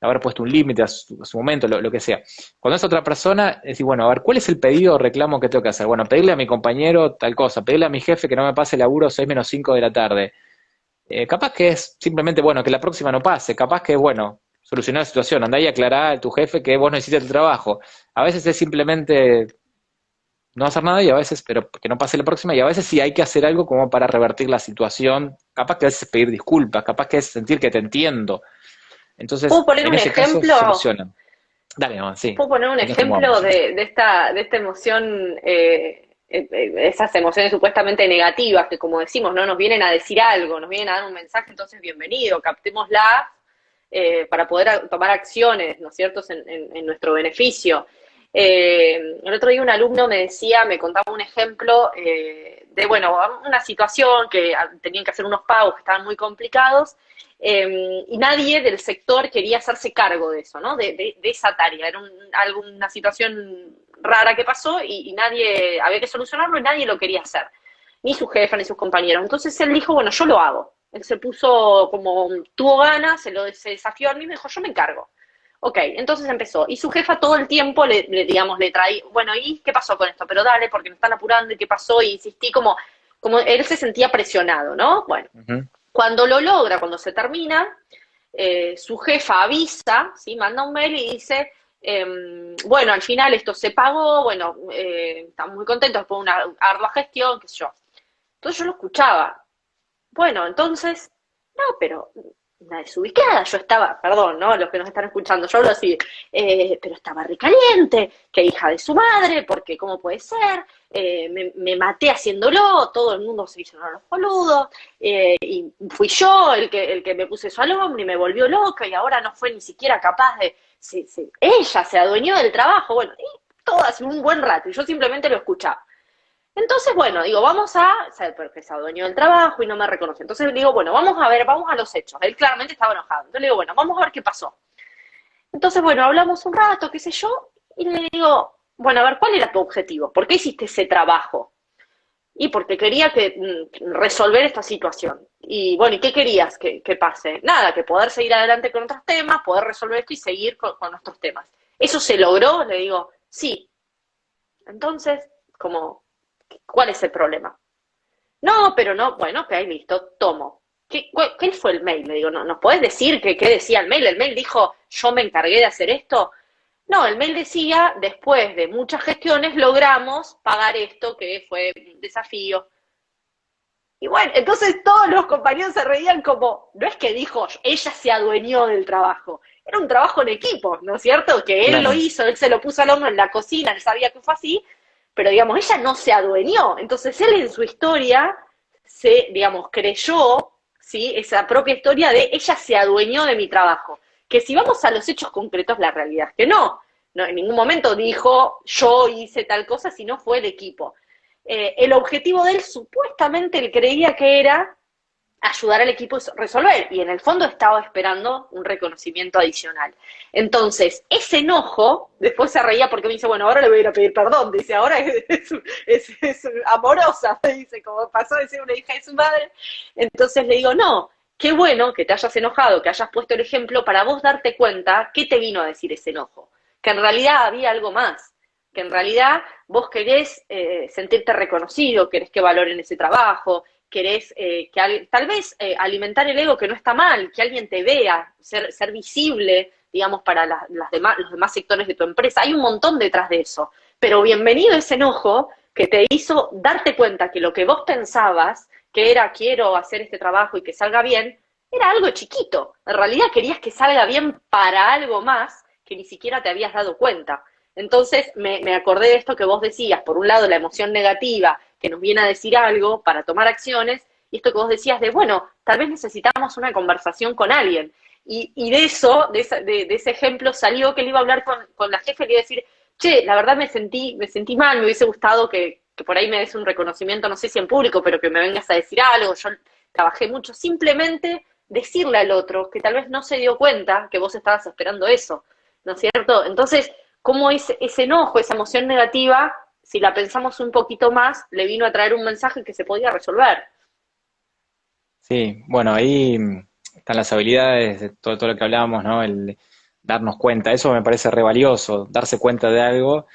haber puesto un límite a su momento, lo que sea. Cuando es otra persona, es decir, bueno, a ver, ¿cuál es el pedido o reclamo que tengo que hacer? Bueno, pedirle a mi compañero tal cosa, pedirle a mi jefe que no me pase el laburo 6 menos 5 de la tarde. Capaz que es simplemente, bueno, que la próxima no pase, capaz que es, bueno, solucionar la situación, andá y aclará a tu jefe que vos no hiciste tu trabajo. A veces es simplemente no hacer nada y a veces, pero que no pase la próxima, y a veces sí hay que hacer algo como para revertir la situación. Capaz que a veces es pedir disculpas, capaz que es sentir que te entiendo. Entonces, ¿Puedo poner en un ese caso, ejemplo? solucionan. Dale, no, sí. ¿Puedo poner un Y nos te ejemplo movamos. de esta emoción, esas emociones supuestamente negativas que, como decimos, no nos vienen a decir algo, nos vienen a dar un mensaje? Entonces bienvenido, captémosla, para poder tomar acciones, ¿no es cierto?, en nuestro beneficio. El otro día un alumno me contaba un ejemplo de, bueno, una situación que tenían que hacer unos pagos que estaban muy complicados, y nadie del sector quería hacerse cargo de eso, ¿no? De esa tarea. Era una situación rara que pasó y nadie, había que solucionarlo y nadie lo quería hacer, ni su jefe ni sus compañeros. Entonces él dijo, bueno, yo lo hago. Él se puso como, tuvo ganas, se desafió a mí y me dijo, yo me encargo. Ok, entonces empezó. Y su jefa todo el tiempo digamos, le traía, bueno, ¿y qué pasó con esto? Pero dale, porque me están apurando, ¿y qué pasó? Y insistí como él se sentía presionado, ¿no? Bueno, Ujú. cuando lo logra, cuando se termina, su jefa avisa, ¿sí? Manda un mail y dice, bueno, al final esto se pagó, bueno, estamos muy contentos después de una ardua gestión, qué sé yo. Entonces yo lo escuchaba. Bueno, entonces, no, pero una desubicada, yo estaba, perdón, ¿no? Los que nos están escuchando, yo hablo así, pero estaba recaliente, que hija de su madre, porque ¿cómo puede ser? Me maté haciéndolo, todo el mundo se hizo los boludos, y fui yo el que me puse eso al hombro y me volvió loca y ahora no fue ni siquiera capaz de, ella se adueñó del trabajo, bueno, y todo hace un buen rato, y yo simplemente lo escuchaba. Entonces, bueno, digo, porque se adueñó del trabajo y no me reconoce. Entonces digo, bueno, vamos a ver, vamos a los hechos. Él claramente estaba enojado. Entonces le digo, bueno, vamos a ver qué pasó. Entonces, bueno, hablamos un rato, qué sé yo, y le digo, bueno, a ver, ¿cuál era tu objetivo? ¿Por qué hiciste ese trabajo? Y porque quería resolver esta situación. Y bueno, ¿y qué querías que pase? Nada, que poder seguir adelante con otros temas, poder resolver esto y seguir con nuestros temas. ¿Eso se logró? Le digo, sí. Entonces, como, ¿cuál es el problema? No, pero no, bueno, ok, listo, tomo. ¿Qué fue el mail? Le digo, no, ¿nos podés decir qué decía el mail? El mail dijo, yo me encargué de hacer esto. No, el mail decía, después de muchas gestiones logramos pagar esto, que fue un desafío. Y bueno, entonces todos los compañeros se reían como, no es que dijo, ella se adueñó del trabajo, era un trabajo en equipo, ¿no es cierto? Que él lo Claro. hizo, él se lo puso al hombro en la cocina, él sabía que fue así, pero digamos, ella no se adueñó. Entonces él en su historia se, digamos, creyó, ¿sí? Esa propia historia de ella se adueñó de mi trabajo. Que si vamos a los hechos concretos, la realidad es que no. No, en ningún momento dijo yo hice tal cosa, sino fue el equipo. El objetivo de él supuestamente él creía que era ayudar al equipo a resolver y en el fondo estaba esperando un reconocimiento adicional. Entonces, ese enojo, después se reía porque me dice, bueno, ahora le voy a ir a pedir perdón, dice, ahora es amorosa, me dice, como pasó de ser una hija de su madre. Entonces le digo, no, qué bueno que te hayas enojado, que hayas puesto el ejemplo para vos darte cuenta qué te vino a decir ese enojo, que en realidad había algo más, que en realidad vos querés sentirte reconocido, querés que valoren ese trabajo, querés tal vez alimentar el ego, que no está mal, que alguien te vea, ser visible, digamos, para los demás sectores de tu empresa. Hay un montón detrás de eso. Pero bienvenido ese enojo que te hizo darte cuenta que lo que vos pensabas, que era quiero hacer este trabajo y que salga bien, era algo chiquito. En realidad querías que salga bien para algo más que ni siquiera te habías dado cuenta. Entonces me acordé de esto que vos decías, por un lado la emoción negativa, que nos viene a decir algo para tomar acciones, y esto que vos decías de, bueno, tal vez necesitamos una conversación con alguien. Y de eso, de ese ejemplo, salió que él iba a hablar con la jefe y le iba a decir, che, la verdad me sentí mal, me hubiese gustado que por ahí me des un reconocimiento, no sé si en público, pero que me vengas a decir algo, yo trabajé mucho, simplemente decirle al otro que tal vez no se dio cuenta que vos estabas esperando eso, ¿no es cierto? Entonces, cómo ese enojo, esa emoción negativa, si la pensamos un poquito más, le vino a traer un mensaje que se podía resolver. Sí, bueno, ahí están las habilidades de todo lo que hablábamos, ¿no? El darnos cuenta, eso me parece re valioso, darse cuenta de algo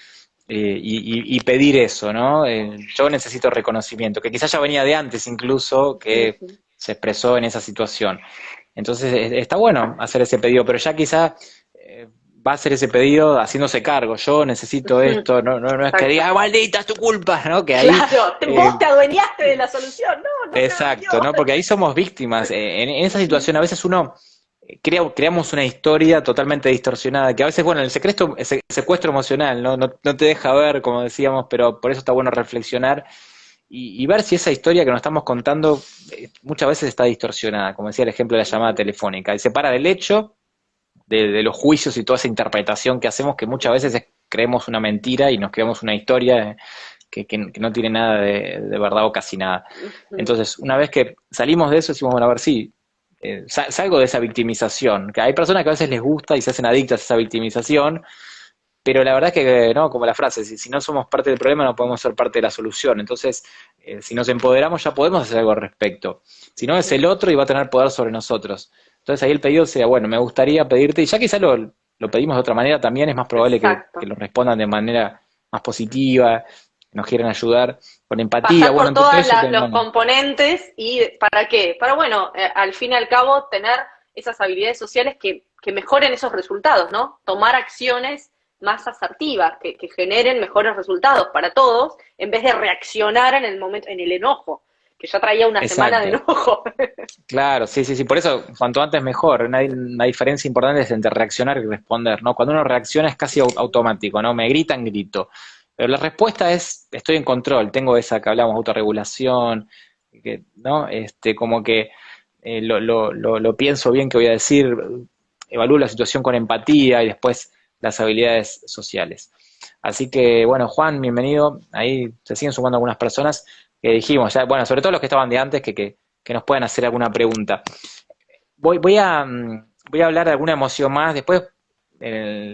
y pedir eso, ¿no? Yo necesito reconocimiento, que quizás ya venía de antes incluso, que Ujú. se expresó en esa situación. Entonces está bueno hacer ese pedido, pero ya quizá va a hacer ese pedido haciéndose cargo, yo necesito Ujú. esto, no es que diga, Exacto. "Ah, maldita, es tu culpa", ¿no? Que ahí Claro, eh, vos te adueñaste de la solución. No, no se adueñó. exacto, ¿no? Porque ahí somos víctimas. En esa situación a veces uno creamos una historia totalmente distorsionada, que a veces, bueno, el secuestro emocional, ¿no? No te deja ver, como decíamos, pero por eso está bueno reflexionar y ver si esa historia que nos estamos contando muchas veces está distorsionada, como decía el ejemplo de la llamada telefónica, y separa del hecho de los juicios y toda esa interpretación que hacemos, que muchas veces creemos una mentira y nos creamos una historia que no tiene nada de verdad o casi nada. Ujú. Entonces, una vez que salimos de eso, decimos, bueno, a ver, sí, salgo de esa victimización, que hay personas que a veces les gusta y se hacen adictas a esa victimización, pero la verdad es que, no, como la frase, si no somos parte del problema no podemos ser parte de la solución. Entonces, si nos empoderamos ya podemos hacer algo al respecto. Si no es el otro y va a tener poder sobre nosotros. Entonces ahí el pedido sea, bueno, me gustaría pedirte, y ya quizá lo pedimos de otra manera, también es más probable que Exacto. lo respondan de manera más positiva, que nos quieran ayudar con empatía, Pasar bueno, por entre todo todos eso, los bueno, componentes y ¿para qué? Para, bueno, al fin y al cabo, tener esas habilidades sociales que mejoren esos resultados, ¿no? Tomar acciones más asertivas, que generen mejores resultados para todos, en vez de reaccionar en el momento, en el enojo, que ya traía una semana de exacto. enojo. Claro, sí, sí, sí, por eso cuanto antes mejor. Una diferencia importante es entre reaccionar y responder, ¿no? Cuando uno reacciona es casi automático, ¿no? Me gritan, grito. Pero la respuesta es, estoy en control, tengo esa que hablamos, autorregulación, ¿no? Como que lo pienso bien que voy a decir, evalúo la situación con empatía y después las habilidades sociales. Así que, bueno, Juan, bienvenido. Ahí se siguen sumando algunas personas que dijimos, ya, bueno, sobre todo los que estaban de antes, que nos puedan hacer alguna pregunta. Voy a hablar de alguna emoción más, después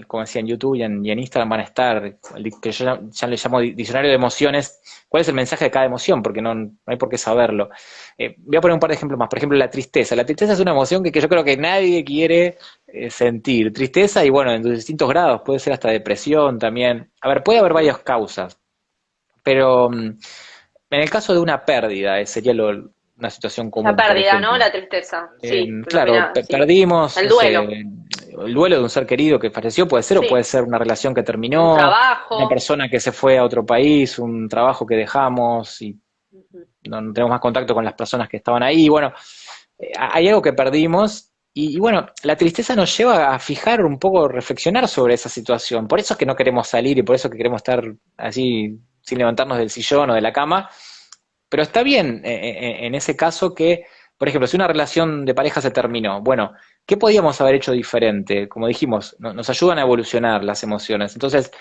como decía, en YouTube y en Instagram van a estar, que yo ya le llamo diccionario de emociones, cuál es el mensaje de cada emoción, porque no hay por qué saberlo. Voy a poner un par de ejemplos más. Por ejemplo, la tristeza. La tristeza es una emoción que yo creo que nadie quiere sentir. Tristeza y bueno, en distintos grados, puede ser hasta depresión también. A ver, puede haber varias causas, pero en el caso de una pérdida, sería una situación La común, por pérdida, ¿no? ejemplo. La tristeza, sí, Claro, sí. perdimos, El no sé, duelo, el duelo de un ser querido que falleció puede ser, o puede sí. ser una relación que Un terminó, una trabajo. persona que se fue a otro país, un trabajo que dejamos y Ujú. no tenemos más contacto con las personas que estaban ahí. Bueno, hay algo que perdimos y bueno, la tristeza nos lleva a fijar un poco, reflexionar sobre esa situación. Por eso es que no queremos salir y por eso es que queremos estar allí sin levantarnos del sillón o de la cama. Pero está bien en ese caso que, por ejemplo, si una relación de pareja se terminó, bueno, ¿qué podíamos haber hecho diferente? Como dijimos, nos ayudan a evolucionar las emociones. Entonces,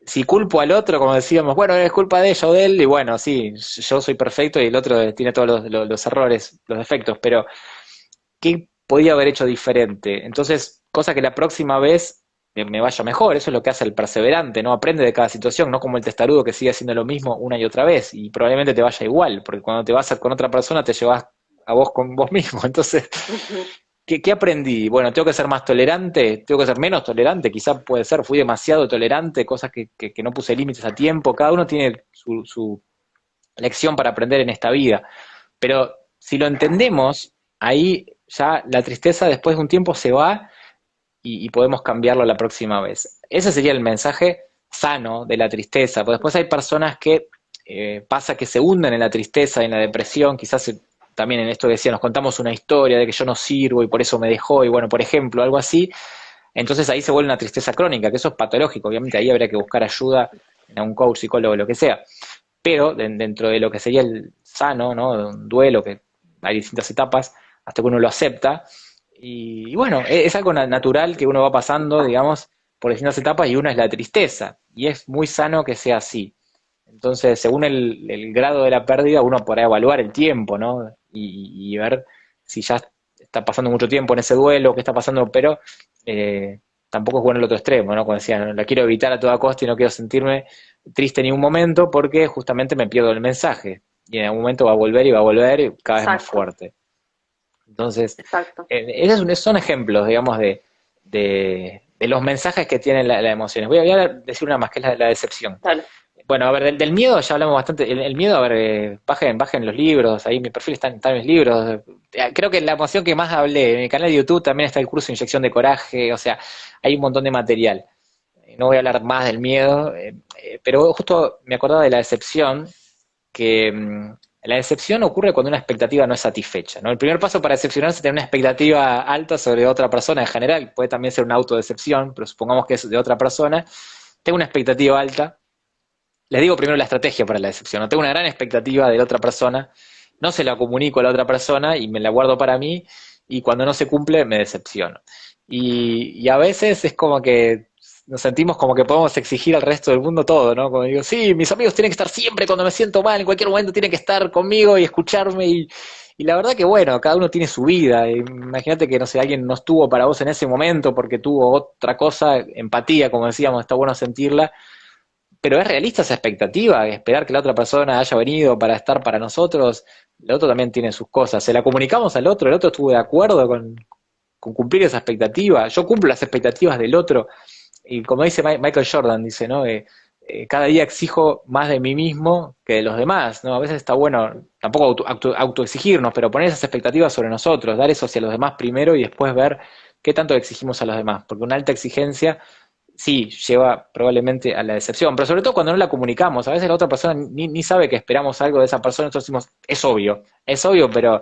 si culpo al otro, como decíamos, bueno, es culpa de ella o de él, y bueno, sí, yo soy perfecto y el otro tiene todos los errores, los defectos, pero ¿qué podía haber hecho diferente? Entonces, cosa que la próxima vez me vaya mejor, eso es lo que hace el perseverante, ¿no? Aprende de cada situación, no como el testarudo que sigue haciendo lo mismo una y otra vez, y probablemente te vaya igual, porque cuando te vas con otra persona te llevas a vos con vos mismo. Entonces, Ujú. ¿qué aprendí? Bueno, tengo que ser más tolerante, tengo que ser menos tolerante, quizá puede ser, fui demasiado tolerante, cosas que no puse límites a tiempo, cada uno tiene su lección para aprender en esta vida, pero si lo entendemos, ahí ya la tristeza después de un tiempo se va y podemos cambiarlo la próxima vez. Ese sería el mensaje sano de la tristeza, porque después hay personas que pasa que se hunden en la tristeza, en la depresión, quizás también en esto que decía, nos contamos una historia de que yo no sirvo y por eso me dejó, y bueno, por ejemplo, algo así, entonces ahí se vuelve una tristeza crónica, que eso es patológico, obviamente ahí habría que buscar ayuda en un coach, psicólogo, lo que sea, pero dentro de lo que sería el sano, ¿no? De un duelo, que hay distintas etapas, hasta que uno lo acepta, y bueno, es algo natural que uno va pasando, digamos, por distintas etapas, y una es la tristeza, y es muy sano que sea así. Entonces, según el grado de la pérdida, uno podrá evaluar el tiempo, ¿no? Y ver si ya está pasando mucho tiempo en ese duelo, qué está pasando, pero tampoco es bueno el otro extremo, ¿no? Como decía, ¿no? La quiero evitar a toda costa y no quiero sentirme triste ni un momento porque justamente me pierdo el mensaje. Y en algún momento va a volver y va a volver y cada vez más Exacto, fuerte. Entonces, exacto. esos son ejemplos, digamos, de los mensajes que tienen las emociones. Voy a decir una más, que es la decepción. Dale. Bueno, a ver, del miedo ya hablamos bastante. El miedo, a ver, bajen los libros, ahí mi perfil está en mis libros. Creo que la emoción que más hablé, en mi canal de YouTube también está el curso de Inyección de Coraje, o sea, hay un montón de material. No voy a hablar más del miedo, pero justo me acordaba de la decepción, que la decepción ocurre cuando una expectativa no es satisfecha, ¿no? El primer paso para decepcionarse es tener una expectativa alta sobre otra persona en general, puede también ser una autodecepción, pero supongamos que es de otra persona. Tengo una expectativa alta, les digo primero la estrategia para la decepción. No tengo una gran expectativa de la otra persona, no se la comunico a la otra persona y me la guardo para mí y cuando no se cumple me decepciono. Y a veces es como que nos sentimos como que podemos exigir al resto del mundo todo, ¿no? Como digo, sí, mis amigos tienen que estar siempre cuando me siento mal, en cualquier momento tienen que estar conmigo y escucharme y la verdad que bueno, cada uno tiene su vida. Imagínate que, no sé, alguien no estuvo para vos en ese momento porque tuvo otra cosa, empatía, como decíamos, está bueno sentirla, pero es realista esa expectativa, esperar que la otra persona haya venido para estar para nosotros, el otro también tiene sus cosas, se la comunicamos al otro, el otro estuvo de acuerdo con cumplir esa expectativa, yo cumplo las expectativas del otro, y como dice Michael Jordan, dice, ¿no? Cada día exijo más de mí mismo que de los demás, ¿no? A veces está bueno, tampoco autoexigirnos, pero poner esas expectativas sobre nosotros, dar eso hacia los demás primero y después ver qué tanto exigimos a los demás, porque una alta exigencia sí, lleva probablemente a la decepción, pero sobre todo cuando no la comunicamos, a veces la otra persona ni sabe que esperamos algo de esa persona, nosotros decimos, es obvio, pero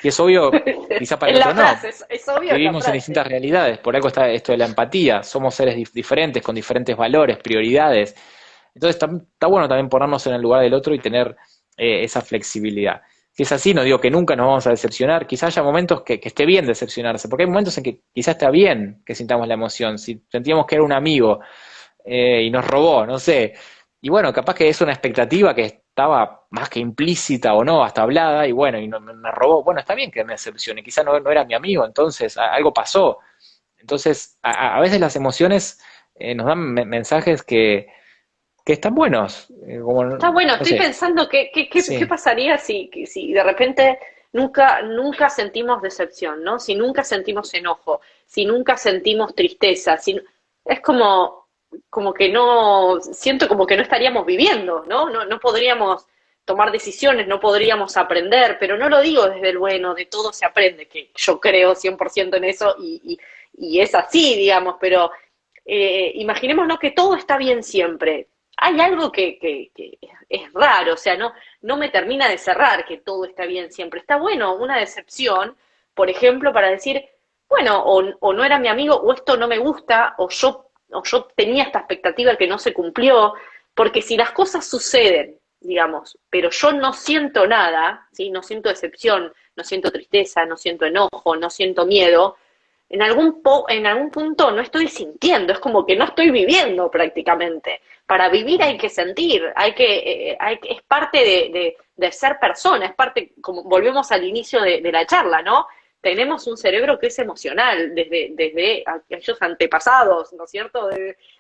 si es obvio, quizá para Es el otro la no. frase, es obvio en la Vivimos en frase. distintas realidades, por algo está esto de la empatía, somos seres diferentes, con diferentes valores, prioridades, entonces está bueno también ponernos en el lugar del otro y tener esa flexibilidad. Si es así, no digo que nunca nos vamos a decepcionar, quizás haya momentos que esté bien decepcionarse, porque hay momentos en que quizás está bien que sintamos la emoción. Si sentíamos que era un amigo y nos robó, no sé, y bueno, capaz que es una expectativa que estaba más que implícita o no, hasta hablada, y bueno, y me robó, bueno, está bien que me decepcione, quizás no era mi amigo, entonces algo pasó, Entonces, a veces las emociones nos dan mensajes que están buenos, como, Está bueno, no estoy sé, pensando qué sí, pasaría si de repente nunca sentimos decepción, ¿no? Si nunca sentimos enojo, si nunca sentimos tristeza, es como que no, siento como que no estaríamos viviendo, ¿no? No podríamos tomar decisiones, no podríamos aprender, pero no lo digo desde el bueno, de todo se aprende, que yo creo 100% en eso y es así, digamos, pero imaginémonos que todo está bien siempre. Hay algo que es raro, o sea, no me termina de cerrar que todo está bien siempre. Está bueno una decepción, por ejemplo, para decir, bueno, o no era mi amigo, o esto no me gusta, o yo tenía esta expectativa que no se cumplió, porque si las cosas suceden, digamos, pero yo no siento nada, ¿sí? No siento decepción, no siento tristeza, no siento enojo, no siento miedo, en algún punto no estoy sintiendo, es como que no estoy viviendo prácticamente. Para vivir hay que sentir, es parte de ser persona, es parte, como volvemos al inicio de la charla, ¿no? Tenemos un cerebro que es emocional, desde aquellos antepasados, ¿no es cierto?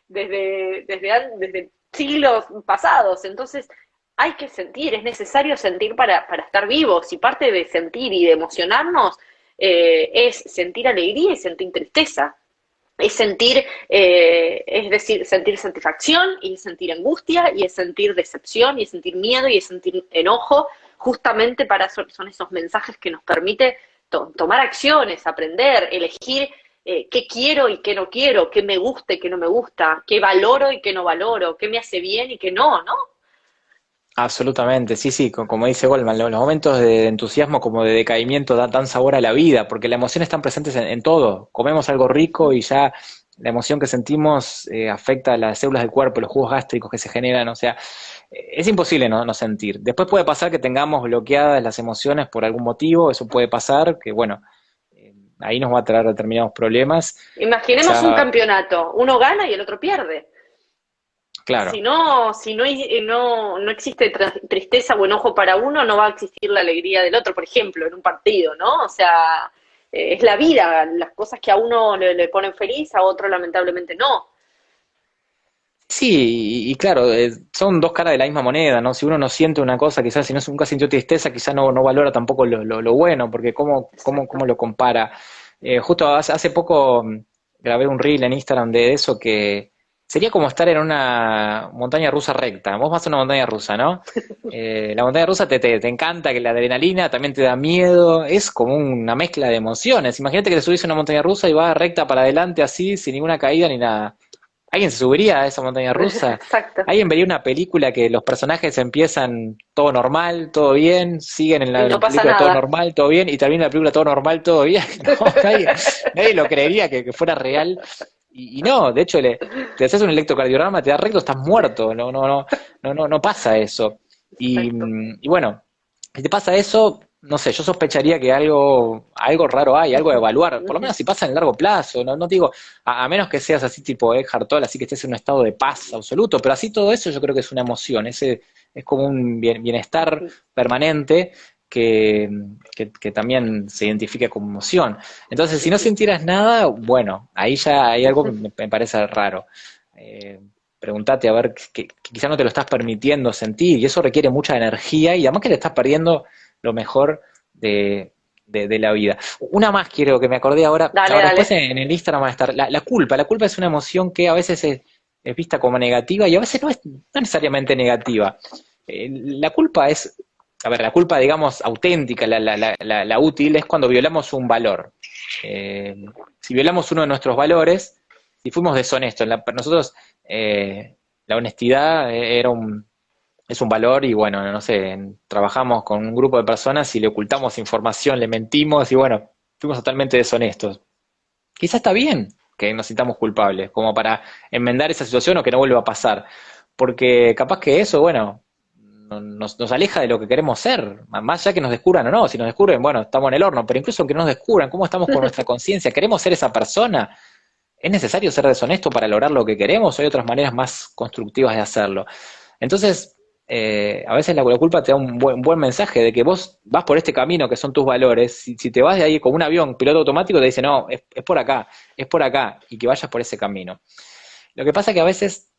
Desde siglos pasados. Entonces, hay que sentir, es necesario sentir para estar vivos, y parte de sentir y de emocionarnos es sentir alegría y sentir tristeza, es sentir, es decir, sentir satisfacción y es sentir angustia y es sentir decepción y es sentir miedo y es sentir enojo, justamente para son esos mensajes que nos permite tomar acciones, aprender, elegir qué quiero y qué no quiero, qué me gusta y qué no me gusta, qué valoro y qué no valoro, qué me hace bien y qué no, ¿no? absolutamente, sí, sí, como dice Goldman, los momentos de entusiasmo como de decaimiento dan sabor a la vida, porque las emociones están presentes en todo. Comemos algo rico y ya la emoción que sentimos afecta a las células del cuerpo, los jugos gástricos que se generan, o sea, es imposible no sentir. Después puede pasar que tengamos bloqueadas las emociones por algún motivo, eso puede pasar, que bueno, ahí nos va a traer determinados problemas. Imaginemos un Quizá, campeonato, uno gana y el otro pierde. claro, Si no existe tristeza o enojo para uno, no va a existir la alegría del otro, por ejemplo, en un partido, ¿no? O sea, es la vida, las cosas que a uno le ponen feliz, a otro lamentablemente no. sí, y claro, son dos caras de la misma moneda, ¿no? Si uno no siente una cosa, quizás si no nunca sintió tristeza, quizás no valora tampoco lo bueno, porque cómo Exacto. lo compara. Justo hace poco grabé un reel en Instagram de eso que sería como estar en una montaña rusa recta. Vos vas a una montaña rusa, ¿no? La montaña rusa te encanta, que la adrenalina también te da miedo, es como una mezcla de emociones. Imagínate que te subís a una montaña rusa y vas recta para adelante así, sin ninguna caída ni nada. ¿Alguien se subiría a esa montaña rusa? Exacto. ¿Alguien vería una película que los personajes empiezan todo normal, todo bien, siguen en Y la no pasa película todo nada. normal, todo bien, y termina la película todo normal, todo bien? No, nadie lo creería que fuera real. Y no, de hecho, te haces un electrocardiograma, te da recto, estás muerto. No pasa eso. Exacto. Y bueno, si te pasa eso, no sé, yo sospecharía que algo raro hay, algo a evaluar, por lo menos si pasa en el largo plazo, no digo, a menos que seas así tipo Eckhart Tolle, así que estés en un estado de paz absoluto, pero así todo eso yo creo que es una emoción, es como un bienestar permanente que también se identifica como emoción. Entonces, si no sintieras nada, bueno, ahí ya hay algo que me parece raro. Eh, Preguntate a ver que quizás no te lo estás permitiendo sentir y eso requiere mucha energía y además que le estás perdiendo lo mejor de la vida. Una más quiero que me acordé ahora, Dale, ahora después dale. en el Instagram va a estar la culpa es una emoción que a veces es vista como negativa y a veces no necesariamente negativa. La culpa es, a ver, la culpa digamos auténtica, la útil es cuando violamos un valor. Eh, si violamos uno de nuestros valores, si fuimos deshonestos, nosotros la honestidad es un valor y bueno, no sé, trabajamos con un grupo de personas y le ocultamos información, le mentimos y bueno, fuimos totalmente deshonestos. Quizá está bien que nos sintamos culpables, como para enmendar esa situación o que no vuelva a pasar, porque capaz que eso, bueno, nos aleja de lo que queremos ser, más allá que nos descubran o no, si nos descubren, bueno, estamos en el horno, pero incluso aunque no nos descubran, ¿cómo estamos con nuestra conciencia? ¿Queremos ser esa persona? ¿Es necesario ser deshonesto para lograr lo que queremos o hay otras maneras más constructivas de hacerlo? Entonces, a veces la culpa te da un buen mensaje de que vos vas por este camino que son tus valores. Si te vas de ahí como un avión, piloto automático te dice, no, es por acá, y que vayas por ese camino. Lo que pasa es que a veces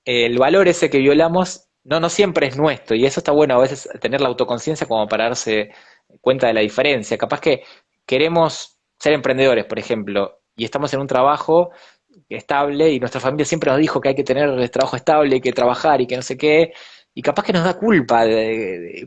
el valor ese que violamos no siempre es nuestro, y eso está bueno a veces tener la autoconciencia como para darse cuenta de la diferencia. Capaz que queremos ser emprendedores, por ejemplo, y estamos en un trabajo estable y nuestra familia siempre nos dijo que hay que tener el trabajo estable y que trabajar y que no sé qué, y capaz que nos da culpa,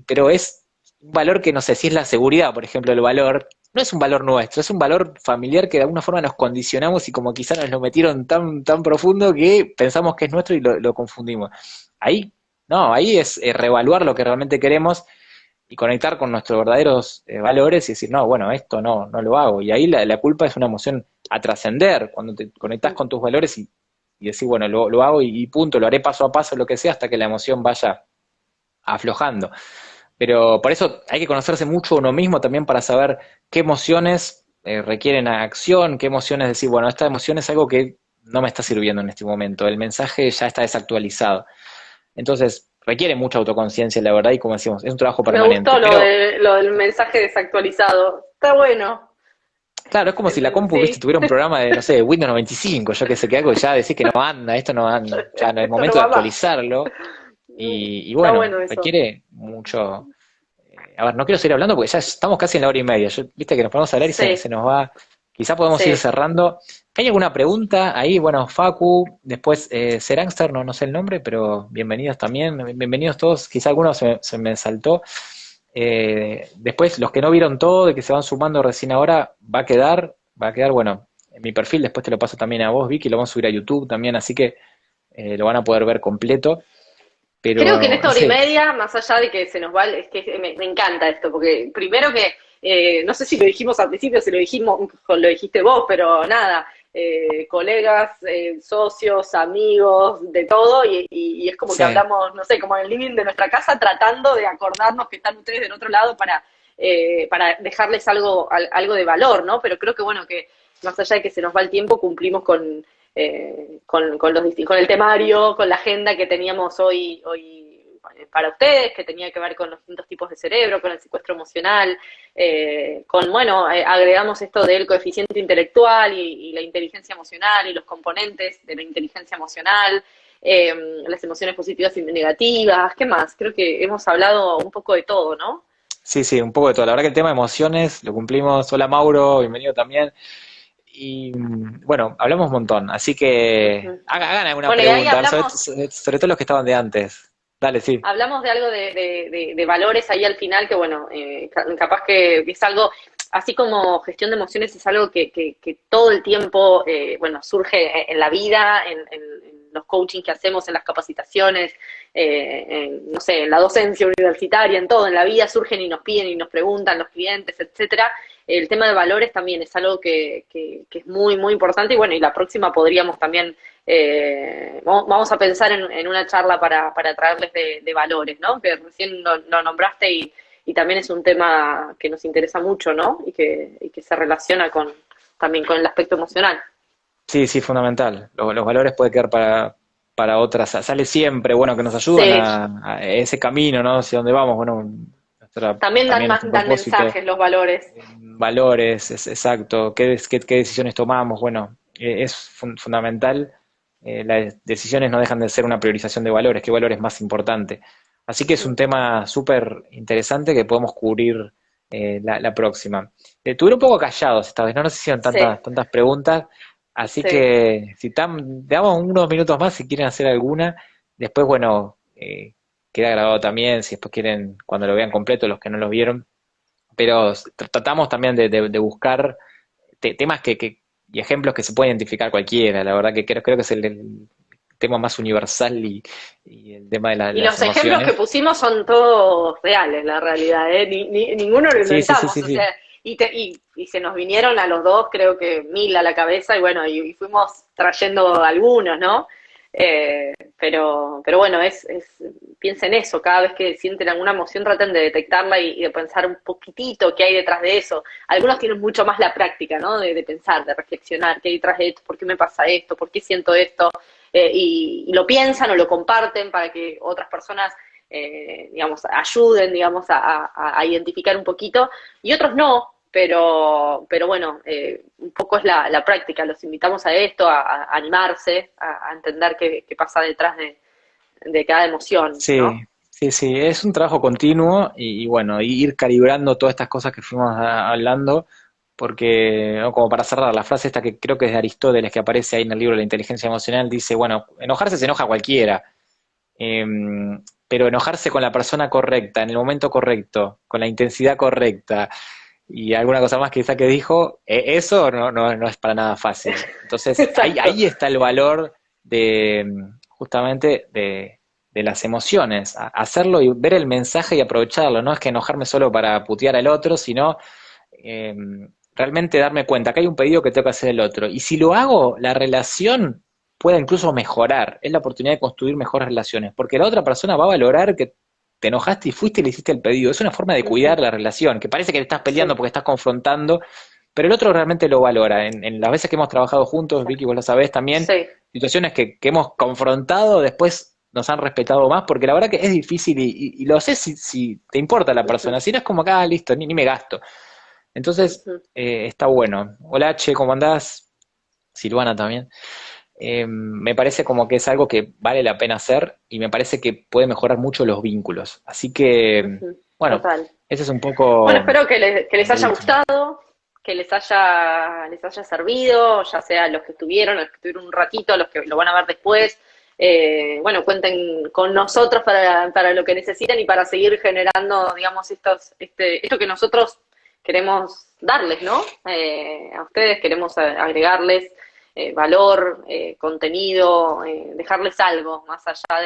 pero es un valor que no sé si es la seguridad, por ejemplo, el valor. No es un valor nuestro, es un valor familiar que de alguna forma nos condicionamos y como quizá nos lo metieron tan profundo que pensamos que es nuestro y lo confundimos. Ahí, no, ahí es reevaluar lo que realmente queremos y conectar con nuestros verdaderos valores y decir, no, bueno, esto no lo hago. Y ahí la culpa es una emoción a trascender, cuando te conectás con tus valores y decir, bueno, lo hago y punto, lo haré paso a paso, lo que sea, hasta que la emoción vaya aflojando. Pero por eso hay que conocerse mucho uno mismo también para saber qué emociones requieren acción, qué emociones decir, bueno, esta emoción es algo que no me está sirviendo en este momento, el mensaje ya está desactualizado. Entonces, requiere mucha autoconciencia, la verdad, y como decimos, es un trabajo Me permanente. gustó Pero, lo del mensaje desactualizado. Está bueno. claro, es como si la compu, viste, Sí, tuviera un programa de, no sé, Windows 95, yo que sé, que algo ya decís que no anda, esto no anda, ya no es esto no momento de va más. actualizarlo, y Está bueno, bueno eso. requiere mucho. A ver, no quiero seguir hablando porque ya estamos casi en la hora y media. Viste que nos ponemos a hablar y se Sí, nos va. Quizá podemos ir sí. cerrando. ¿Hay alguna pregunta ahí? Bueno, Facu, después Serangster, no sé el nombre, pero bienvenidos también. Bienvenidos todos. Quizá algunos se me saltó. Después, los que no vieron todo y que se van sumando recién ahora, va a quedar, bueno, en mi perfil. Después te lo paso también a vos, Vicky, lo vamos a subir a YouTube también, así que lo van a poder ver completo. Creo que en Pero, esta no hora y sé, media, más allá de que se nos va, es que me encanta esto, porque primero que, no sé si lo dijimos al principio, si lo dijimos, lo dijiste vos, pero nada, colegas, socios, amigos, de todo, y es como que sí. hablamos, no sé, como en el living de nuestra casa, tratando de acordarnos que están ustedes del otro lado para dejarles algo de valor, ¿no? Pero creo que bueno, que más allá de que se nos va el tiempo, cumplimos con el temario, con la agenda que teníamos hoy para ustedes, que tenía que ver con los distintos tipos de cerebro, con el secuestro emocional, agregamos esto del coeficiente intelectual y la inteligencia emocional y los componentes de la inteligencia emocional, eh, las emociones positivas y negativas, ¿qué más? Creo que hemos hablado un poco de todo, ¿no? Sí, sí, un poco de todo. La verdad que el tema de emociones lo cumplimos. Hola Mauro, bienvenido también. Y bueno, hablamos un montón. Así que Uh-huh. hagan alguna Bueno, y ahí pregunta, a ver, sobre, hablamos, sobre todo los que estaban de antes. Dale, sí. hablamos de algo de valores ahí al final, que bueno, capaz que es algo, así como gestión de emociones es algo que todo el tiempo, bueno, surge en la vida, en los coaching que hacemos, en las capacitaciones, no sé, en la docencia universitaria, en todo, en la vida surgen y nos piden y nos preguntan los clientes, etcétera. El tema de valores también es algo que es muy, muy importante y bueno, y la próxima podríamos también vamos a pensar en una charla para traerles de valores, ¿no? Que recién lo nombraste y también es un tema que nos interesa mucho, ¿no? Y que se relaciona también con el aspecto emocional. Sí, sí, fundamental. Los valores pueden quedar para otras. Sale siempre, bueno, que nos ayudan Sí, a ese camino, ¿no? Hacia dónde vamos, bueno, también también nuestro dan propósito. mensajes los valores. Valores, es exacto, qué decisiones tomamos, bueno, es fundamental, las decisiones no dejan de ser una priorización de valores, qué valor es más importante. Así que es un tema súper interesante que podemos cubrir la próxima. Estuvieron un poco callados esta vez, no nos hicieron Sí, tantas preguntas, así sí. que si te damos unos minutos más si quieren hacer alguna, después, bueno, queda grabado también, si después quieren, cuando lo vean completo, los que no lo vieron, pero tratamos también de buscar temas y ejemplos que se pueden identificar cualquiera. La verdad que creo que es el tema más universal y el tema de Y las los ejemplos que emociones. pusimos son todos reales, la realidad, ¿eh? Ninguno lo Sí, sí, sí, inventamos, sí, o sí. sea, y se nos vinieron a los dos, creo que 1000 a la cabeza, y bueno, y fuimos trayendo algunos, ¿no? Pero bueno, piensen eso, cada vez que sienten alguna emoción traten de detectarla y de pensar un poquitito qué hay detrás de eso. Algunos tienen mucho más la práctica, ¿no? De pensar, de reflexionar, qué hay detrás de esto, por qué me pasa esto, por qué siento esto, y lo piensan o lo comparten para que otras personas digamos, ayuden, digamos, a identificar un poquito, y otros no, pero bueno, un poco es la práctica, los invitamos a esto, a animarse, a entender qué pasa detrás de cada emoción, Sí, ¿no? sí, sí, es un trabajo continuo y bueno, ir calibrando todas estas cosas que fuimos hablando, porque, ¿no? Como para cerrar, la frase esta que creo que es de Aristóteles, que aparece ahí en el libro La inteligencia emocional, dice, bueno, enojarse se enoja cualquiera, eh, pero enojarse con la persona correcta, en el momento correcto, con la intensidad correcta y alguna cosa más quizá que dijo, eso no es para nada fácil. Entonces, Exacto. ahí está el valor de justamente de las emociones, hacerlo y ver el mensaje y aprovecharlo. No es que enojarme solo para putear al otro, sino eh, realmente darme cuenta que hay un pedido que tengo que hacer el otro. Y si lo hago, la relación puede incluso mejorar. Es la oportunidad de construir mejores relaciones, porque la otra persona va a valorar que te enojaste y fuiste y le hiciste el pedido. Es una forma de cuidar Ujú. la relación, que parece que te estás peleando Sí, porque estás confrontando, pero el otro realmente lo valora. En las veces que hemos trabajado juntos, Vicky, vos lo sabés también, sí, situaciones que hemos confrontado, después nos han respetado más, porque la verdad que es difícil y lo sé si te importa la ujú, persona, si no es como que, listo, ni me gasto. Entonces, ujú. está bueno. Hola, Che, ¿cómo andás? Silvana también. Me parece como que es algo que vale la pena hacer y me parece que puede mejorar mucho los vínculos. Así que, Ujú. bueno, Total. ese es un Bueno, poco espero que les lo haya último. gustado, que les haya servido, ya sea los que estuvieron, los que estuvieron un ratito, los que lo van a ver después. Bueno, cuenten con nosotros para lo que necesiten y para seguir generando, digamos, esto que nosotros queremos darles, ¿no? A ustedes queremos agregarles valor, contenido, dejarles algo más allá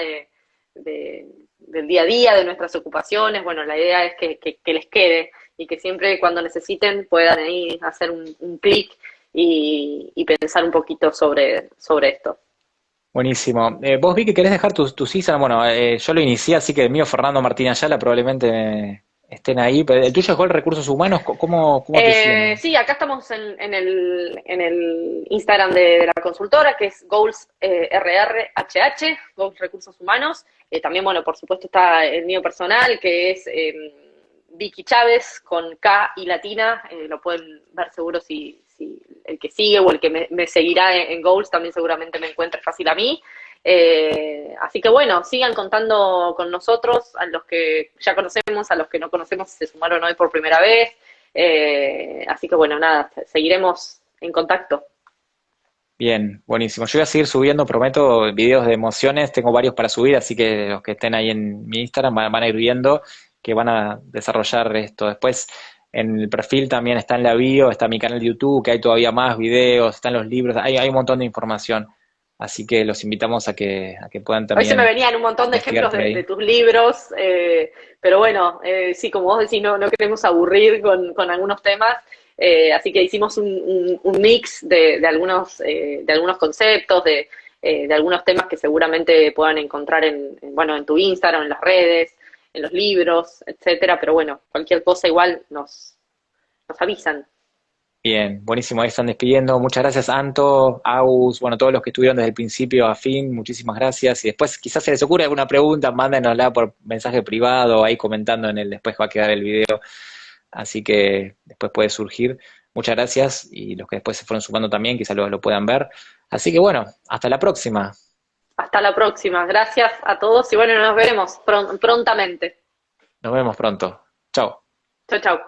del día a día, de nuestras ocupaciones. Bueno, la idea es que les quede y que siempre cuando necesiten puedan ahí hacer un clic y pensar un poquito sobre esto. Buenísimo. Vos vi que querés dejar tus Instagram. Bueno, yo lo inicié, así que el mío, Fernando Martín Ayala, probablemente estén ahí. Pero el tuyo es Gol Recursos Humanos. ¿Cómo te siguen? Sí, acá estamos en el Instagram de la consultora, que es Goals RRHH, Goals Recursos Humanos. También, bueno, por supuesto está el mío personal, que es Vicky Chávez, con K y latina. Lo pueden ver seguro si el que sigue o el que me seguirá en Goals también seguramente me encuentre fácil a mí. Así que bueno, sigan contando con nosotros, a los que ya conocemos, a los que no conocemos se sumaron hoy por primera vez. Así que bueno, nada, seguiremos en contacto. Bien, buenísimo. Yo voy a seguir subiendo, prometo, videos de emociones. Tengo varios para subir, así que los que estén ahí en mi Instagram van a ir viendo que van a desarrollar esto. Después, en el perfil también está en la bio, está mi canal de YouTube, que hay todavía más videos, están los libros, hay un montón de información. Así que los invitamos a que puedan Hoy se me también venían un montón de investigar ejemplos por de ahí. tus libros, pero bueno, sí, como vos decís, no queremos aburrir con algunos temas, así que hicimos un mix de algunos conceptos, de algunos temas que seguramente puedan encontrar bueno, en tu Instagram, en las redes, en los libros, etcétera, pero bueno, cualquier cosa igual nos avisan. Bien, buenísimo, ahí están despidiendo. Muchas gracias, Anto, Agus, bueno, todos los que estuvieron desde el principio a fin, muchísimas gracias. Y después, quizás se les ocurre alguna pregunta, mándenosla por mensaje privado, ahí comentando después va a quedar el video, así que después puede surgir. Muchas gracias y los que después se fueron sumando también, quizás lo puedan ver. Así que bueno, hasta la próxima. Hasta la próxima. Gracias a todos y bueno, nos veremos prontamente. Nos vemos pronto. Chao. Chau, chau.